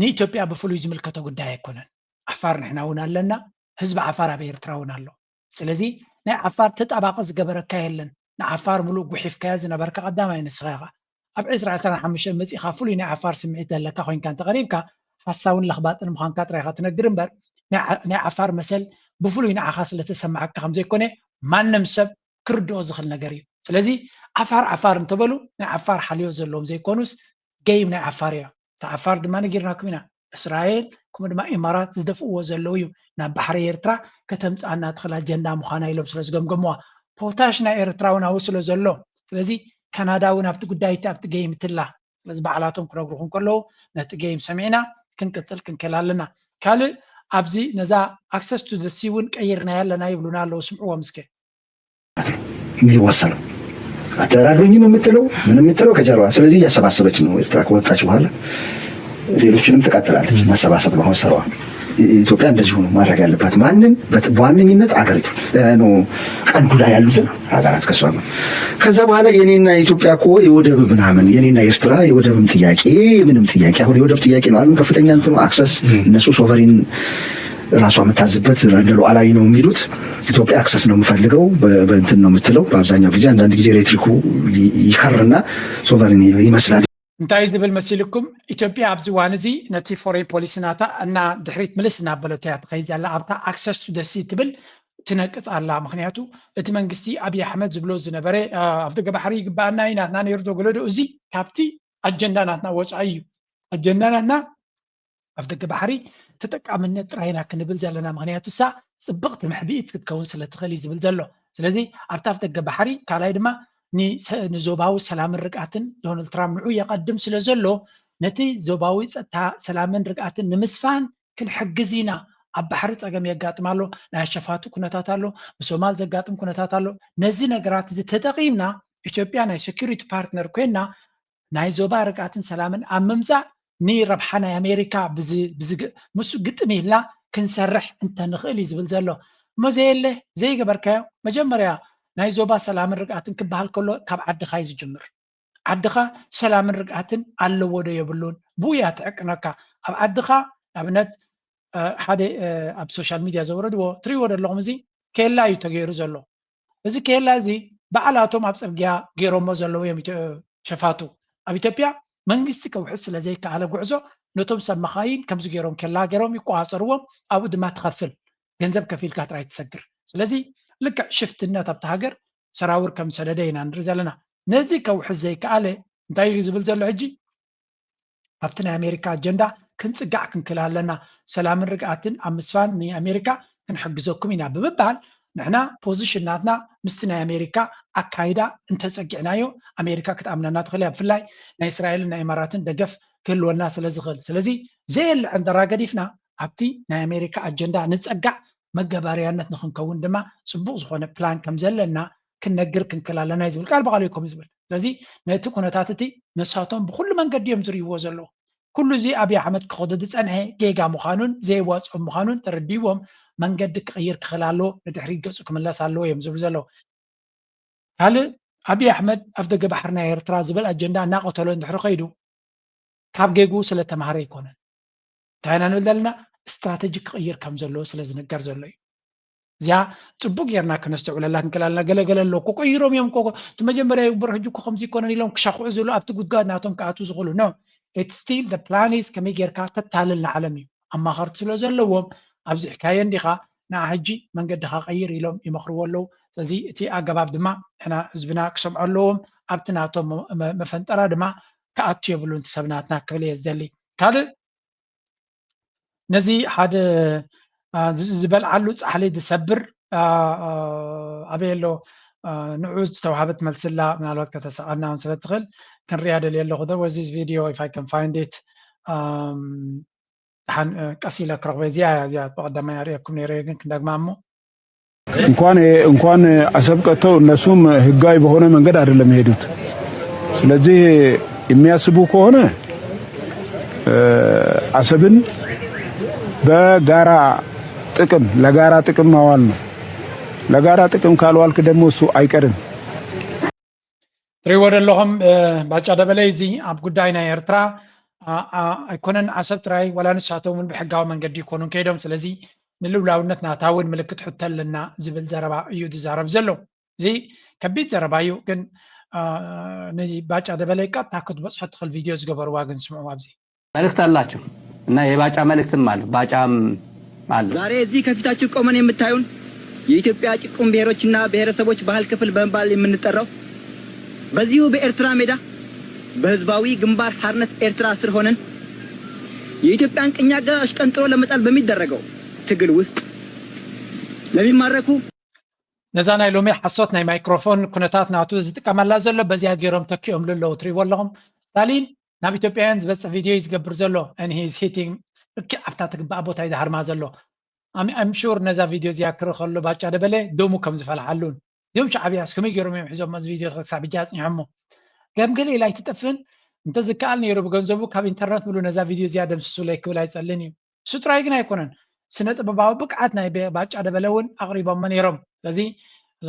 ንኢትዮጵያ ብፍሉይ ዝምልከቶ ጉዳይ ኣይኮነን ዓፋር ንሕና እውን ኣለና ህዝቢ ዓፋር ኣብ ኤርትራ እውን ኣሎ ስለዚ ናይ ዓፋር ተጣባቂ ዝገበረካ የለን ንዓፋር ሙሉእ ጉሒፍካያ ዝነበርካ ቀዳማይ ንስኻ ኢኻ ኣብ 2015 መፂኻ ፍሉይ ናይ ዓፋር ስምዒት ዘለካ ኮይንካ እንተቐሪብካ ሓሳውን ለኽባጥን ምዃንካ ጥራይኻ ትነግር እምበር ናይ ዓፋር መሰል ብፍሉይ ንዓኻ ስለተሰማዓካ ከምዘይኮነ ማንም ሰብ ክርድኦ ዝኽእል ነገር እዩ ስለዚ ዓፋር እንተበሉ ናይ ዓፋር ሓልዮ ዘለዎም ዘይኮኑስ ገይም ናይ ዓፋር እያ እታ ዓፋር ድማ ነጊርናኩም ኢና እስራኤል ከምኡ ድማ ኢማራት ዝደፍእዎ ዘለው እዩ ናብ ባሕሪ ኤርትራ ከተምፃና ትኽእል ኣጀንዳ ምዃና ኢሎም ስለ ዝገምገምዋ ፖታሽ ናይ ኤርትራ እውን ኣብኡ ስለ ዘሎ ስለዚ ካናዳ እውን ኣብቲ ጉዳይቲ ኣብቲ ገይም ትላ ስለዚ በዓላቶም ክነግርኩም ከለዉ ነቲ ገይም ሰሚዕና ክንቅፅል ክንከል ኣለና ካልእ ኣብዚ ነዛ ኣክሰስ ቱ ዘ ሲ እውን ቀይርና ኣለና ይብሉና ኣለዉ ስምዕዎም እስከ የሚወሰነው አደራዱኝ ነው የምትለው ምን የምትለው ከጀርባ ስለዚህ እያሰባሰበች ነው ኤርትራ ከወጣች በኋላ ሌሎችንም ትቀጥላለች ማሰባሰብ ነው ሰራዋ ኢትዮጵያ እንደዚህ ሆኖ ማድረግ ያለባት ማንንም በዋነኝነት አገሪቱ ነው አንዱ ላይ ያሉት ሀገራት ከሷ ነው ከዛ በኋላ የኔና ኢትዮጵያ እኮ የወደብ ምናምን የኔና ኤርትራ የወደብም ጥያቄ ምንም ጥያቄ አሁን የወደብ ጥያቄ ነው አሁን ከፍተኛ እንትኑ አክሰስ እነሱ ሶቨሪን ራሷ መታዝበት ረንደሎ አላይ ነው የሚሉት ኢትዮጵያ አክሰስ ነው የምፈልገው በእንትን ነው የምትለው በአብዛኛው ጊዜ አንዳንድ ጊዜ ሬትሪኩ ይከርና ሶቨሪን ይመስላል እንታይ ዝብል መሲልኩም ኢትዮጵያ ኣብዚ ዋን እዚ ነቲ ፎሬን ፖሊሲ ናታ እና ድሕሪት ምልስ እናበለት እያ ትኸይድ ዘላ ኣብታ ኣክሰስ ቱ ደሲ ትብል ትነቅፅ ኣላ ምክንያቱ እቲ መንግስቲ ኣብይ ኣሕመድ ዝብሎ ዝነበረ ኣብቲ ገባሕሪ ይግባአና እዩ ናትና ነይሩ ተገለዶ እዚ ካብቲ ኣጀንዳ ናትና ወፃኢ እዩ ኣጀንዳ ናትና ኣብቲ ገባሕሪ ተጠቃምነት ጥራይና ክንብል ዘለና ምክንያቱ እሳ ፅብቕቲ ምሕቢኢት ክትከውን ስለትኽእል እዩ ዝብል ዘሎ ስለዚ ኣብታ ኣብቲ ገባሕሪ ካልኣይ ድማ ንዞባዊ ሰላምን ርግኣትን ዶናልድ ትራምፕ ንዑ የቀድም ስለ ዘሎ ነቲ ዞባዊ ፀጥታ ሰላምን ርግኣትን ንምስፋን ክንሕግዝ ኢና ኣብ ባሕሪ ፀገም የጋጥም ኣሎ ናይ ኣሸፋቱ ኩነታት ኣሎ ብሶማል ዘጋጥም ኩነታት ኣሎ ነዚ ነገራት እዚ ተጠቒምና ኢትዮጵያ ናይ ሴኩሪቲ ፓርትነር ኮይና ናይ ዞባ ርግኣትን ሰላምን ኣብ ምምፃእ ንረብሓ ናይ ኣሜሪካ ምስ ግጥም ኢልና ክንሰርሕ እንተንኽእል እዩ ዝብል ዘሎ እሞ ዘየለ ዘይገበርካዮ መጀመርያ ናይ ዞባ ሰላምን ርግኣትን ክበሃል ከሎ ካብ ዓድኻ እዩ ዝጅምር ዓድኻ ሰላምን ርግኣትን ኣለዎ ዶ የብሉን ብያ ትዕቅነካ ኣብ ዓድኻ ኣብነት ሓደ ኣብ ሶሻል ሚድያ ዘወረድዎ ትሪእዎ ዘለኹም እዚ ኬላ እዩ ተገይሩ ዘሎ እዚ ኬላ እዚ በዓላቶም ኣብ ፅርግያ ገይሮሞ ዘለዉ እዮም ሸፋቱ ኣብ ኢትዮጵያ መንግስቲ ከውሕዝ ስለ ዘይከኣለ ጉዕዞ ነቶም ሰብ መኻይን ከምዚ ገይሮም ኬላ ገይሮም ይቆፃፀርዎም ኣብኡ ድማ ትኸፍል ገንዘብ ከፊልካ ጥራይ ትሰግር ስለዚ ልክዕ ሽፍትነት ኣብቲ ሃገር ሰራውር ከም ሰደደ ኢና ንርኢ ዘለና ነዚ ከውሕዝ ዘይከኣለ እንታይ እዩ ዝብል ዘሎ ሕጂ ኣብቲ ናይ ኣሜሪካ ኣጀንዳ ክንፅጋዕ ክንክል ኣለና ሰላምን ርግኣትን ኣብ ምስፋን ንኣሜሪካ ክንሕግዘኩም ኢና ብምባል ንሕና ፖዚሽናትና ምስቲ ናይ ኣሜሪካ ኣካይዳ እንተፀጊዕናዮ ኣሜሪካ ክትኣምነና ትኽእል እያ ብፍላይ ናይ እስራኤልን ናይ ኢማራትን ደገፍ ክህልወና ስለ ዝኽእል ስለዚ ዘየልዕ እንተራገዲፍና ኣብቲ ናይ ኣሜሪካ ኣጀንዳ ንፀጋዕ መገባርያነት ንክንከውን ድማ ፅቡቅ ዝኾነ ፕላን ከም ዘለና ክንነግር ክንክል ኣለና እዩ ዝብል ቃል ብቃልኡ ከም ዝብል ስለዚ ነቲ ኩነታት እቲ ነሳቶም ብኩሉ መንገዲ እዮም ዝርእይዎ ዘለዉ ኩሉ እዚ ኣብይ ኣሕመድ ክኸዶ ዝፀንሐ ጌጋ ምዃኑን ዘይዋፅኦም ምዃኑን ተረዲቦም መንገዲ ክቕይር ክኽእል ኣለዎ ንድሕሪት ገፁ ክምለስ ኣለዎ እዮም ዝብሉ ዘለዉ ካልእ ኣብይ ኣሕመድ ኣብ ደገ ባሕሪ ናይ ኤርትራ ዝብል ኣጀንዳ እናቐተሎ እንድሕሪ ከይዱ ካብ ጌጉ ስለተምሃረ ይኮነን እንታይ ኢና ንብል ዘለና استراتيجي كغير كم زلو سلاز نجار زلو زيا صبوق يرنا كنستعوللا كنكلالنا غلغللو كويروم يوم كوكو تمجمريا يبرهجو كخمسي كونن يلوم كشاخو زلو ابت غدغاد ناتهم كاتو زغلو نو it's still the plan is كمي غيركا تتالل العالمي اما خرط سلو زلوهم ابز حكايه انديخا نا حجي منقدخا غير يلوم يمخرولو ስለዚ እቲ ኣገባብ ድማ احنا ህዝብና ክሰምዓለዎም ኣብቲ ናቶም መፈንጠራ ድማ ከኣቱ የብሉን ሰብናትና ክብል የዝደሊ ካልእ ነዚ ሓደ ዝበልዓሉ ፃሕሊ ዝሰብር ኣበየሎ ንዑዝ ተዋሃበት መልስላ ምናልባት ከተሰቐና ስለ ትኽእል ክንሪያ ደልየ ኣለኹ ደ was this video if I can find it ቀሲለ ክረኽበ እዚያ በቀዳማ ያርአኩም ነይረ ግን ክንደግማ እሞ እንኳን አሰብ ቀጥተው እነሱም ህጋዊ በሆነ መንገድ አይደለም የሄዱት ስለዚህ የሚያስቡ ከሆነ አሰብን በጋራ ጥቅም ለጋራ ጥቅም ማዋል ነው ለጋራ ጥቅም ካልዋልክ ደግሞ እሱ አይቀርም ትሪወደለሁም ባጫ ደበለይ እዚ ኣብ ጉዳይ ናይ ኤርትራ ኣይኮነን ዓሰብ ትራይ ወላ ንሳቶም ብሕጋዊ መንገዲ ይኮኑን ከይዶም ስለዚ ንልውላውነት ናታውን ምልክት ሕተልና ዝብል ዘረባ እዩ ዝዛረብ ዘሎ እዚ ከቢድ ዘረባ እዩ ግን ባጫ ደበለይ ቀጥታ ክትበፅሖ ትኽእል ቪድዮ ዝገበርዋ ግን ስምዑ ኣብዚ መልእክት አላችሁ እና የባጫ መልእክትም አለ ባጫም አለ ዛሬ እዚህ ከፊታችሁ ቆመን የምታዩን የኢትዮጵያ ጭቁን ብሔሮችና ብሔረሰቦች ባህል ክፍል በመባል የምንጠራው በዚሁ በኤርትራ ሜዳ በህዝባዊ ግንባር ሓርነት ኤርትራ ስር ሆነን የኢትዮጵያን ቅኝ አገዛዝ ቀንጥሮ ለመጣል በሚደረገው ትግል ውስጥ ለሚማረኩ ነዛ ናይ ሎሚ ሓሶት ናይ ማይክሮፎን ኩነታት ናቱ ዝጥቀመላ ዘሎ በዚያ ገይሮም ተኪኦም ለለው ትሪእዎ ኣለኹም ስታሊን ናብ ኢትዮጵያውያን ዝበፅሕ ቪድዮ ይዝገብር ዘሎ and he is hitting ኣብታ ትግባእ ቦታ እዩ ዝሃርማ ዘሎ I'm sure ነዛ ቪድዮ እዚኣ ክረኸሎ ባጫ ደበለ ደሙ ከም ዝፈልሓሉን እዚኦም ሻዕብያስ ከመይ ገይሮም እዮም ሒዞም እዚ ቪድዮ ክሳብ ሕጂ ኣፅኒሖሞ ገምገሌ ላይ ትጠፍን እንተዝከኣል ነይሩ ብገንዘቡ ካብ ኢንተርነት ብሉ ነዛ ቪድዮ እዚኣ ደምስሱ ላይ ክብል ኣይፀልን እዩ እሱ ጥራይ ግን ኣይኮነን ስነ ጥበባዊ ብቅዓት ናይ ባጫ ደበለ እውን ኣቕሪቦሞ ነይሮም ስለዚ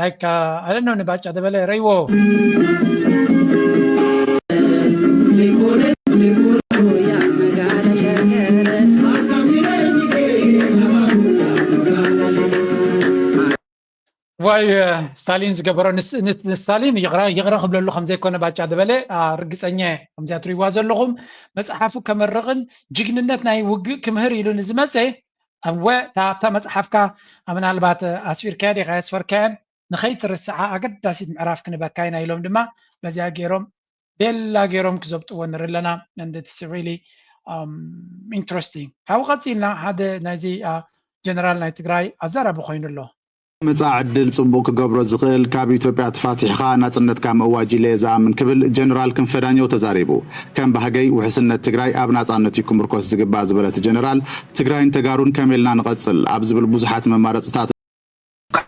ላይክ አለነው ንባጫ ደበለ ረይዎ ዋይ ስታሊን ዝገበሮ ስታሊን ይቕራ ክብለሉ ከም ዘይኮነ ባጫ ደበለ ርግፀኛ ከምዚያ ትሪእዋ ዘለኹም መፅሓፉ ከመረቕን ጅግንነት ናይ ውግእ ክምህር ኢሉ ንዝመፀ ኣብታ መፅሓፍካ ምናልባት ኣስፊርካያ ዲኻ ያስፈርካያን ንኸይትርስዓ ኣገዳሲት ምዕራፍ ክንበካ ኢና ኢሎም ድማ በዚያ ገይሮም ቤላ ገይሮም ክዘብጥዎ ንርኢ ኣለና and it's really interesting ካብኡ ቀፂልና ሓደ ናይዚ ጀነራል ናይ ትግራይ ኣዛራቢ ኮይኑ ኣሎ መጻዕ ዕድል ጽቡቅ ክገብሮ ዝኽእል ካብ ኢትዮጵያ ተፋቲሕኻ ናጽነትካ ምእዋጅ ኢለ ዝኣምን ክብል ጀነራል ክንፈዳኛው ተዛሪቡ ከም ባህገይ ውሕስነት ትግራይ ኣብ ናጽነት ይኩምርኮስ ዝግባእ ዝበለት ጀነራል ትግራይን ተጋሩን ከመልና ንቐጽል ኣብ ዝብል ብዙሓት መማረፅታት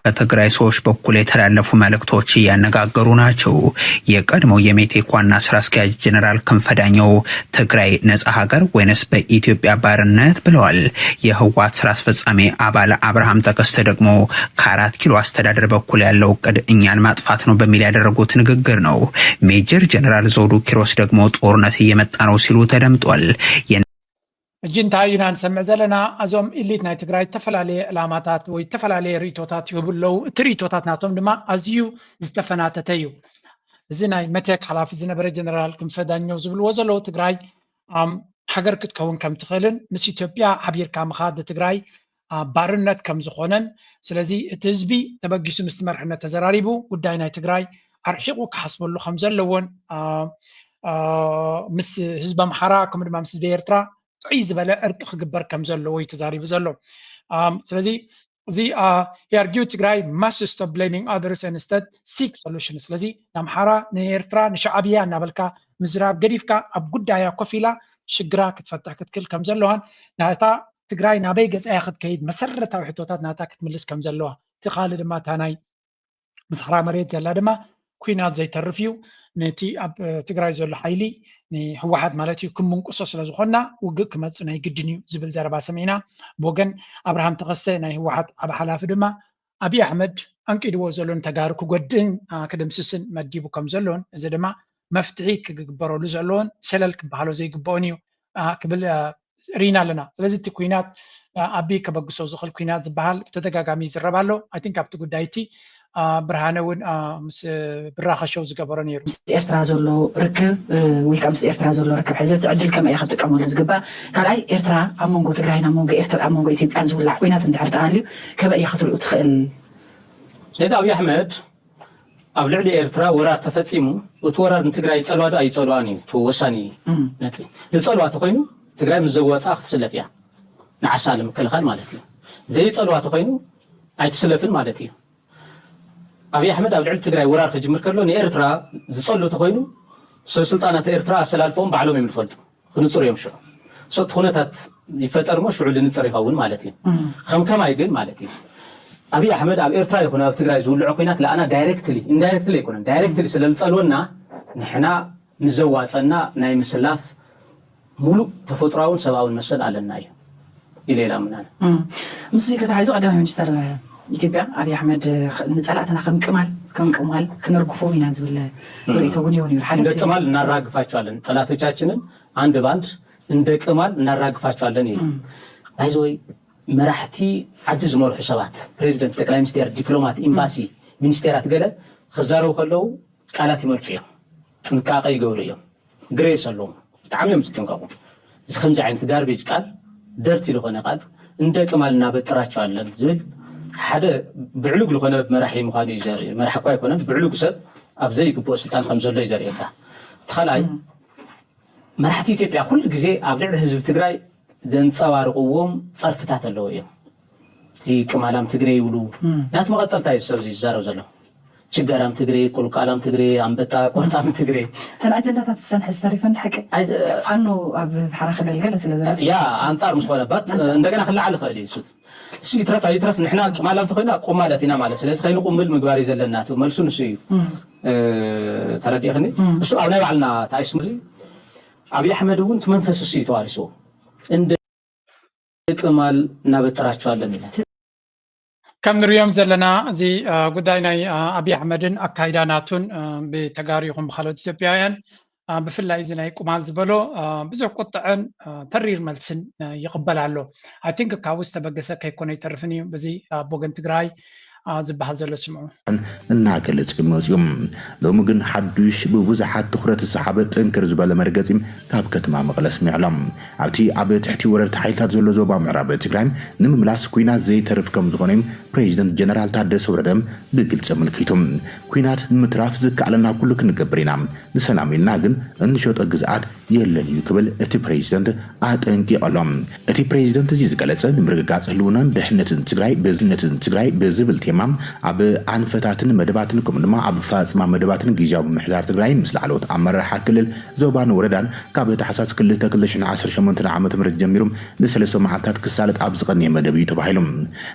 ከትግራይ ሰዎች በኩል የተላለፉ መልእክቶች እያነጋገሩ ናቸው። የቀድሞው የሜቴክ ዋና ስራ አስኪያጅ ጀነራል ክንፈ ዳኘው ትግራይ ነጻ ሀገር ወይንስ በኢትዮጵያ ባርነት ብለዋል። የህወሓት ስራ አስፈጻሚ አባል አብርሃም ተከስተ ደግሞ ከ4 ኪሎ አስተዳደር በኩል ያለው እቅድ እኛን ማጥፋት ነው በሚል ያደረጉት ንግግር ነው። ሜጀር ጀነራል ዘውዱ ኪሮስ ደግሞ ጦርነት እየመጣ ነው ሲሉ ተደምጧል። እጅንታይ ኢና ንሰምዕ ዘለና እዞም ኢሊት ናይ ትግራይ ተፈላለየ ዕላማታት ወይ ተፈላለየ ርእቶታት ይህብለው እቲ ርእቶታት ናቶም ድማ ኣዝዩ ዝተፈናተተ እዩ። እዚ ናይ መቴክ ሓላፊ ዝነበረ ጀነራል ክንፈ ዳኘው ዝብልዎ ዘለዉ ትግራይ ሃገር ክትከውን ከም ትኽእልን ምስ ኢትዮጵያ ሓቢርካ ምኻድ ትግራይ ባርነት ከም ዝኾነን ስለዚ እቲ ህዝቢ ተበጊሱ ምስ መርሕነት ተዘራሪቡ ጉዳይ ናይ ትግራይ ኣርሒቑ ክሓስበሉ ከም ዘለዎን ምስ ህዝቢ ኣምሓራ ከምኡ ድማ ምስ ህዝቢ ኤርትራ ጥዑይ ዝበለ እርቂ ክግበር ከም ዘለዎ እዩ ተዛሪቡ ዘሎ። ስለዚ እዚ he argued ትግራይ must stop blaming others and instead seek solutions። ስለዚ ንኣምሓራ ንኤርትራ ንሻዕብያ እናበልካ ምዝራብ ገዲፍካ ኣብ ጉዳያ ኮፍ ኢላ ሽግራ ክትፈትሕ ክትክእል ከም ዘለዋን ናታ ትግራይ ናበይ ገፃያ ክትከይድ መሰረታዊ ሕቶታት ናታ ክትምልስ ከም ዘለዋ እቲ ካልእ ድማ እታ ናይ ምስሕራ መሬት ዘላ ድማ ኩናት ዘይተርፍ እዩ ነቲ ኣብ ትግራይ ዘሎ ሓይሊ ንህወሓት ማለት እዩ ክምንቁሶ ስለ ዝኾና ውግእ ክመፅእ ናይ ግድን እዩ ዝብል ዘረባ ሰሚዕና ብወገን አብርሃም ተኸስተ ናይ ህወሓት ዓብ ሓላፊ ድማ ኣብይ ኣሕመድ አንቂድዎ ዘሎን ተጋሩ ክጎድእን ክድምስስን መዲቡ ከም ዘሎን እዚ ድማ መፍትሒ ክግበረሉ ዘለዎን ሸለል ክበሃሎ ዘይግብኦን እዩ ክብል ሪና ኣለና። ስለዚ እቲ ኩናት ኣብይ ከበግሶ ዝኽእል ኩናት ዝበሃል ብተደጋጋሚ ይዝረብ ኣሎ። ኣይ ቲንክ ኣብቲ ጉዳይ እቲ ብርሃነ እውን ምስ ብራኸሸው ዝገበሮ ነይሩ። ምስ ኤርትራ ዘሎ ርክብ ወይ ከዓ ምስ ኤርትራ ዘሎ ርክብ ሕዚ ዕድል ከመይ ኢኻ ክትጥቀመሉ ዝግባእ ካልኣይ ኤርትራ ኣብ መንጎ ትግራይን ኣብ መንጎ ኤርትራ ኣብ መንጎ ኢትዮጵያን ዝውላዕ ኩናት እንድሕር ተሃልዩ ከመይ ኢኻ ክትሪኡ ትኽእል? ነቲ ኣብይ ኣሕመድ ኣብ ልዕሊ ኤርትራ ወራር ተፈፂሙ እቲ ወራር ንትግራይ ይፀልዋ ዶ ኣይፀልዋን እዩ እቲ ወሳኒ ነጥቢ ዝፀልዋ ተኮይኑ ትግራይ ምስ ዘወፃ ክትስለፍ እያ ንዓሳ ንምክልኻል ማለት እዩ። ዘይፀልዋ ተኮይኑ ኣይትስለፍን ማለት እዩ። ኣብይ ኣሕመድ ኣብ ልዕሊ ትግራይ ወራር ክጅምር ከሎ ንኤርትራ ዝፀልው ተኮይኑ ሰብ ስልጣናት ኤርትራ ኣሰላልፎም ባዕሎም እዮም ዝፈልጡ ክንፅሩ እዮም ሽዑ ሶት ኩነታት ይፈጠር ሞ ሽዑ ልንፅር ይኸውን ማለት እዩ። ከምከማይ ግን ማለት እዩ ኣብይ ኣሕመድ ኣብ ኤርትራ ይኹን ኣብ ትግራይ ዝውልዑ ኩናት ለኣና ዳይሬክትሊ ኢንዳይሬክትሊ ኣይኮነን ዳይሬክትሊ ስለዝፀልወና ንሕና ንዘዋፀና ናይ ምስላፍ ሙሉእ ተፈጥሮአውን ሰብአውን መሰል ኣለና እዩ ኢሌላ ምናነ ምስ ከተሓይዙ ቀዳማይ ሚኒስተር ኢትዮጵያ ኣብይ ኣሕመድ ንፀላእትና ከምቅማል ክንርግፎም ኢና ዝብል ርእቶ እውን ይሆን እዩ። እንደ ቅማል እናራግፋቸዋለን ጠላቶቻችንን አንድ ባንድ እንደ ቅማል እናራግፋቸዋለን እዩ። ባይዘወይ መራሕቲ ዓዲ ዝመርሑ ሰባት ፕሬዚደንት፣ ጠቅላይ ሚኒስቴር፣ ዲፕሎማት፣ ኤምባሲ፣ ሚኒስቴራት ገለ ክዛረቡ ከለው ቃላት ይመርፁ እዮም፣ ጥንቃቐ ይገብሩ እዮም፣ ግሬስ ኣለዎም፣ ብጣዕሚ እዮም ዝጥንቀቁ። እዚ ከምዚ ዓይነት ጋርቤጅ ቃል ደርቲ ዝኾነ ቃል እንደ ቅማል እናበጥራቸዋለን ዝብል ሓደ ብዕሉግ ዝኾነ መራሒ ምዃኑ እዩ ዘርኢ። መራሒ እኳ ኣይኮነን ብዕሉግ ሰብ ኣብ ዘይግብኦ ስልጣን ከም ዘሎ እዩ ዘርእየካ። ተኻላይ መራሕቲ ኢትዮጵያ ኩሉ ግዜ ኣብ ልዕሊ ህዝቢ ትግራይ ዘንፀባርቕዎም ፀርፍታት ኣለዎ እዮም። እዚ ቅማላም ትግሬ ይብሉ ናቲ መቐፀልታ እዩ ሰብ ዝዛረብ ዘሎ ችጋራም ትግሬ፣ ቁልቋላም ትግሬ፣ ኣንበጣ ቆርጣም ትግሬ ተን ኣጀንዳታት ዝሰንሐ ዝተሪፈን ሓቂ ፋኖ ኣብ ሓራ ክልል ገለ ስለዘ ያ ኣንፃር ምስ ኮነባት እንደገና ክለዓል ይኽእል እዩ እሱ ይትረፍ ኣይትረፍ ንሕና ቅማላም ተኮይና ቁማለት ኢና ማለት ስለዚ ከይንቁምብል ምግባር እዩ ዘለና መልሱ ንሱ እዩ ተረዲእኽኒ እሱ ኣብ ናይ ባዕልና ተኣይስሙ እዚ ኣብይ ኣሕመድ እውን እቲ መንፈስ እሱ እዩ ተዋሪስዎ እንደ ቅማል እናበጥራቸዋለን ኢለ ከም ንሪኦም ዘለና እዚ ጉዳይ ናይ ኣብይ ኣሕመድን ኣካይዳ ናቱን ብተጋሩ ይኹን ብካልኦት ኢትዮጵያውያን ብፍላይ እዚ ናይ ቁማል ዝበሎ ብዙሕ ቁጥዕን ተሪር መልስን ይቕበል ኣሎ። ኣይ ቲንክ ካብኡ ዝተበገሰ ከይኮነ ይተርፍን እዩ በዚ ኣብ ወገን ትግራይ ዝበሃል ዘሎ ስምዑ እናገለጹ ይመጽኦም ሎሚ ግን ሓዱሽ ብብዙሓት ትኩረት ዝሰሓበ ጥንክር ዝበለ መርገፂ ካብ ከተማ መቐለ ስሚዕሎም ኣብቲ ኣብ ትሕቲ ወረርቲ ሓይልታት ዘሎ ዞባ ምዕራብ ትግራይ ንምምላስ ኩናት ዘይተርፍ ከም ዝኾነ ፕሬዚደንት ጀነራል ታደሰ ወረደ ብግልፂ ኣመልኪቶም ኩናት ንምትራፍ ዝከኣለና ኩሉ ክንገብር ኢና ንሰላም ኢልና ግን እንሸጦ ግዝኣት የለን እዩ ክብል እቲ ፕሬዚደንት ኣጠንቂቖሎም እቲ ፕሬዚደንት እዚ ዝገለጸ ንምርግጋፅ ህልውናን ድሕነትን ትግራይ ብዝነትን ትግራይ ብዝብል ቴማም ኣብ ኣንፈታትን መደባትን ከምኡድማ ኣብ ፋጽማ መደባትን ጊዜያዊ ምሕዳር ትግራይ ምስ ላዕለዎት ኣመራርሓ ክልል ዞባን ወረዳን ካብ ታሕሳስ 2018 ዓመተ ምህረት ጀሚሮም ንሰለስተ መዓልታት ክሳለጥ ኣብ ዝቐንየ መደብ እዩ ተባሂሎም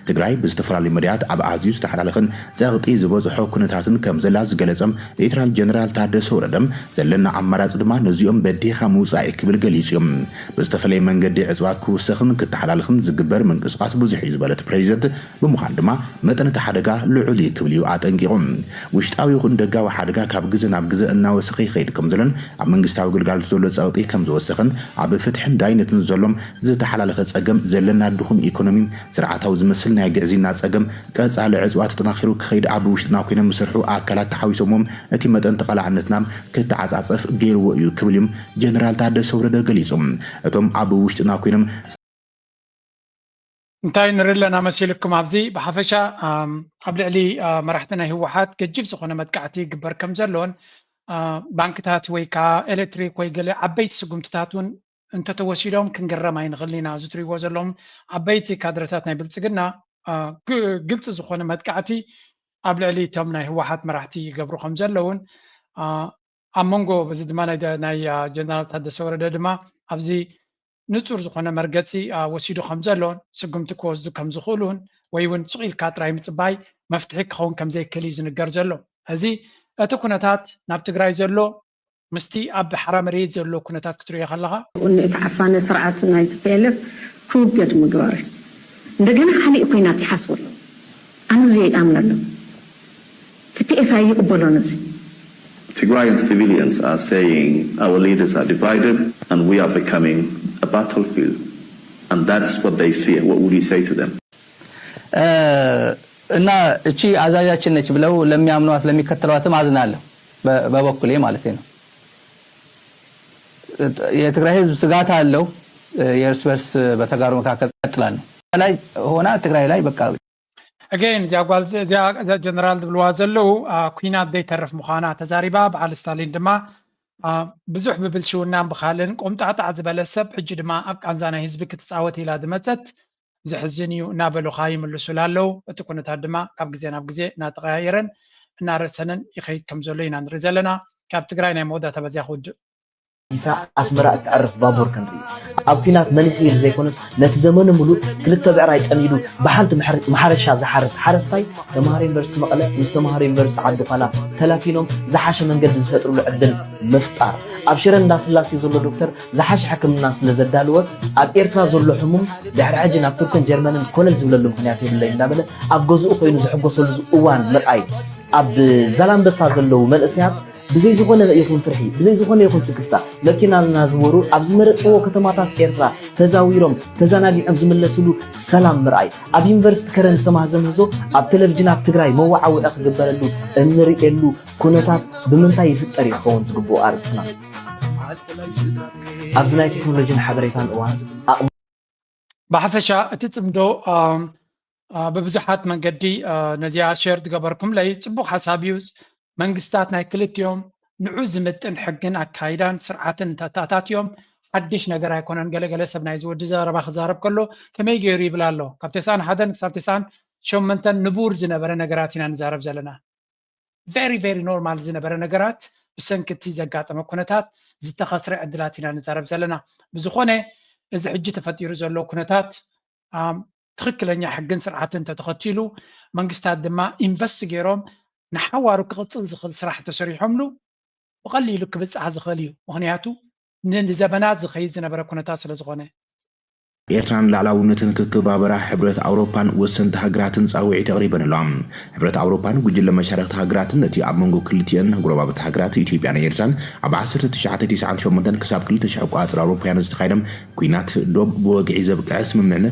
ትግራይ ብዝተፈላለዩ መድያት ኣብ ኣዝዩ ዝተሓላለኸን ጸቕጢ ዝበዝሖ ኩነታትን ከም ዘላ ዝገለጸም ሌተናል ጀነራል ታደሰ ወረደም ዘለና ኣማራጺ ድማ ነዚኦም በዲኻ ምውጻእ ክብል ገሊጹም ብዝተፈለየ መንገዲ ዕጽዋት ክውሰኽን ክተሓላልኽን ዝግበር ምንቅስቓስ ብዙሕ እዩ ዝበለት ፕሬዚደንት ብምዃን ድማ መጠን እቲ ሓደጋ ልዑል እዩ ክብል እዩ ኣጠንቂቖም ውሽጣዊ ይኹን ደጋዊ ሓደጋ ካብ ግዜ ናብ ግዜ እናወሰኸ ይኸይድ ከም ዘሎን ኣብ መንግስታዊ ግልጋሎት ዘሎ ጸቕጢ ከም ዝወሰኽን ኣብ ፍትሕን ዳይነትን ዘሎም ዝተሓላለኸ ጸገም ዘለና ድኹም ኢኮኖሚ ስርዓታዊ ዝመስል ናይ ግዕዚና ጸገም ቀጻሊ ዕጽዋት ተጠናኺሩ ክኸይድ ኣብ ውሽጥና ኮይኖም ዝሰርሑ ኣካላት ተሓዊሶሞም እቲ መጠን ተቐላዕነትና ክትዓጻጸፍ ገይርዎ እዩ ክብል እዮም ጀነራል ታደሰ ወረደ ገሊጾም እቶም ኣብ ውሽጥና ኮይኖም እንታይ ንርኢ ኣለና መሲልኩም ኣብዚ ብሓፈሻ ኣብ ልዕሊ መራሕቲ ናይ ህወሓት ገጅፍ ዝኾነ መጥቃዕቲ ይግበር ከም ዘለዎን ባንክታት ወይ ከዓ ኤሌክትሪክ ወይ ገለ ዓበይቲ ስጉምትታት እውን እንተተወሲዶም ክንገረም ኣይንኽእልን ኢና እዚ ትሪእዎ ዘለኹም ዓበይቲ ካድረታት ናይ ብልፅግና ግልፂ ዝኾነ መጥቃዕቲ ኣብ ልዕሊ እቶም ናይ ህወሓት መራሕቲ ይገብሩ ከም ዘለውን ኣብ መንጎ በዚ ድማ ናይ ጀነራል ታደሰ ወረደ ድማ ኣብዚ ንጹር ዝኾነ መርገፂ ወሲዱ ከም ዘሎን ስጉምቲ ክወስዱ ከም ዝኽእሉን ወይ እውን ጽቂልካ ጥራይ ምጽባይ መፍትሒ ክኸውን ከም ዘይክእል እዩ ዝንገር ዘሎ እዚ እቲ ኩነታት ናብ ትግራይ ዘሎ ምስቲ ኣብ ሓራ መሬት ዘሎ ኩነታት ክትሪኦ ከለኻ እቲ ዓፋነ ስርዓት ናይ ትፈልፍ ክውገድ ምግባር እንደገና ካሊእ ኩናት ይሓስበሉ ኣነ ዘይኣምነሉ TPF ይቅበሎን እዚ Tigrayan civilians are saying our leaders are divided and we are becoming a battlefield. And that's what they fear. What would you say to them? እና እቺ አዛዣችን ነች ብለው ለሚያምኗት ለሚከተሏትም አዝናለሁ በበኩሌ ማለት ነው። የትግራይ ህዝብ ስጋት አለው የእርስ በርስ በተጋሩ መካከል ቀጥላል ላይ ሆና ትግራይ ላይ በቃ again እዚያ ጀነራል ብልዋ ዘለው ኩናት ዘይተረፍ ምዃና ተዛሪባ በዓል ስታሊን ድማ ብዙሕ ብብልሽውና ብኻልን ቆምጣጣዕ ዝበለ ሰብ ሕጂ ድማ ኣብ ቃንዛ ናይ ህዝቢ ክትፃወት ኢላ ድመፀት ዝሕዝን እዩ እናበሉኻ ይምልሱላ ኣለው እቲ ኩነታት ድማ ካብ ግዜ ናብ ግዜ እናተቀያየረን እናረሰነን ይኸይድ ከም ዘሎ ኢና ንርኢ ዘለና ካብ ትግራይ ናይ መወዳእታ በዚያ ክውድእ ኢሳ ኣስመራ እትዕርፍ ባቡር ክንርኢ ኣብ ኩናት መንስኤ ዘይኮነስ ነቲ ዘመኑ ሙሉእ ክልተ ብዕራይ ፀሚዱ ብሓንቲ ማሕረሻ ዝሓርስ ሓረስታይ ተምሃሮ ዩኒቨርሲቲ መቐለ ምስ ተምሃሮ ዩኒቨርሲቲ ዓዲ ኳላ ተላፊኖም ዝሓሸ መንገዲ ዝፈጥሩሉ ዕድል ምፍጣር ኣብ ሽረ እንዳስላሴ ዘሎ ዶክተር ዝሓሸ ሕክምና ስለ ዘዳልወ ኣብ ኤርትራ ዘሎ ሕሙም ድሕሪ ሕጂ ናብ ቱርክን ጀርመንን ኮለል ዝብለሉ ምክንያት የብለይ እንዳበለ ኣብ ገዝኡ ኮይኑ ዝሕጎሰሉ እዋን ምርኣይ ኣብ ዛላምበሳ ዘለው መንእስያት ብዘይ ዝኾነ ይኹን ፍርሒ ብዘይ ዝኾነ ይኹን ስክፍታ መኪና እናዝወሩ ኣብ ዝመረፅዎ ከተማታት ኤርትራ ተዛዊሮም ተዘናጊዖም ዝምለስሉ ሰላም ምርኣይ ኣብ ዩኒቨርሲቲ ከረን ዝተማህዘምዞ ኣብ ቴሌቪዥናት ትግራይ መዋዓውዒ ክግበረሉ እንሪኤሉ ኩነታት ብምንታይ ይፍጠር ይኸውን ዝግብኦ ኣርእስትና ኣብ ናይ ቴክኖሎጂን ሓበሬታን እዋን ብሓፈሻ እቲ ጽምዶ ብብዙሓት መንገዲ ነዚያ ሼር ትገበርኩም ላይ ጽቡቕ ሓሳብ እዩ መንግስታት ናይ ክልቲኦም ንዑ ዝምጥን ሕግን ኣካይዳን ስርዓትን ተታታትዮም ሓድሽ ነገር ኣይኮነን ገለገለ ሰብ ናይ ዝወዲ ዘረባ ክዛረብ ከሎ ከመይ ገይሩ ይብል ኣሎ ካብ 91 ክሳብ 98 ንቡር ዝነበረ ነገራት ኢና ንዛረብ ዘለና very normal ዝነበረ ነገራት ብሰንኪቲ ዘጋጠመ ኩነታት ዝተኸስረ ዕድላት ኢና ንዛረብ ዘለና ብዝኾነ እዚ ሕጂ ተፈጢሩ ዘሎ ኩነታት ትክክለኛ ሕግን ስርዓትን ተተኸቲሉ መንግስታት ድማ ኢንቨስት ገይሮም ንሓዋሩ ክቕፅል ዝኽእል ስራሕ ተሰሪሖምሉ ብቐሊሉ ክብፅሕ ዝኽእል እዩ ምክንያቱ ንዘበናት ዝኸይድ ዝነበረ ኩነታት ስለ ዝኾነ ኤርትራን ላዕላውነትን ክከባበራ ሕብረት ኣውሮፓን ወሰንቲ ሃገራትን ጻውዒት ኣቕሪበንሎም ሕብረት ኣውሮፓን ጉጅለ መሻርክቲ ሃገራትን እቲ ኣብ መንጎ ክልቲአን ጎረባብቲ ሃገራት ኢትዮጵያን ኤርትራን ኣብ 1998 ክሳብ 2000 ቋፅር ኣውሮፓውያን ዝተኻየደ ኩናት ዶብ ብወግዒ ዘብቅዐ ስምምዕነት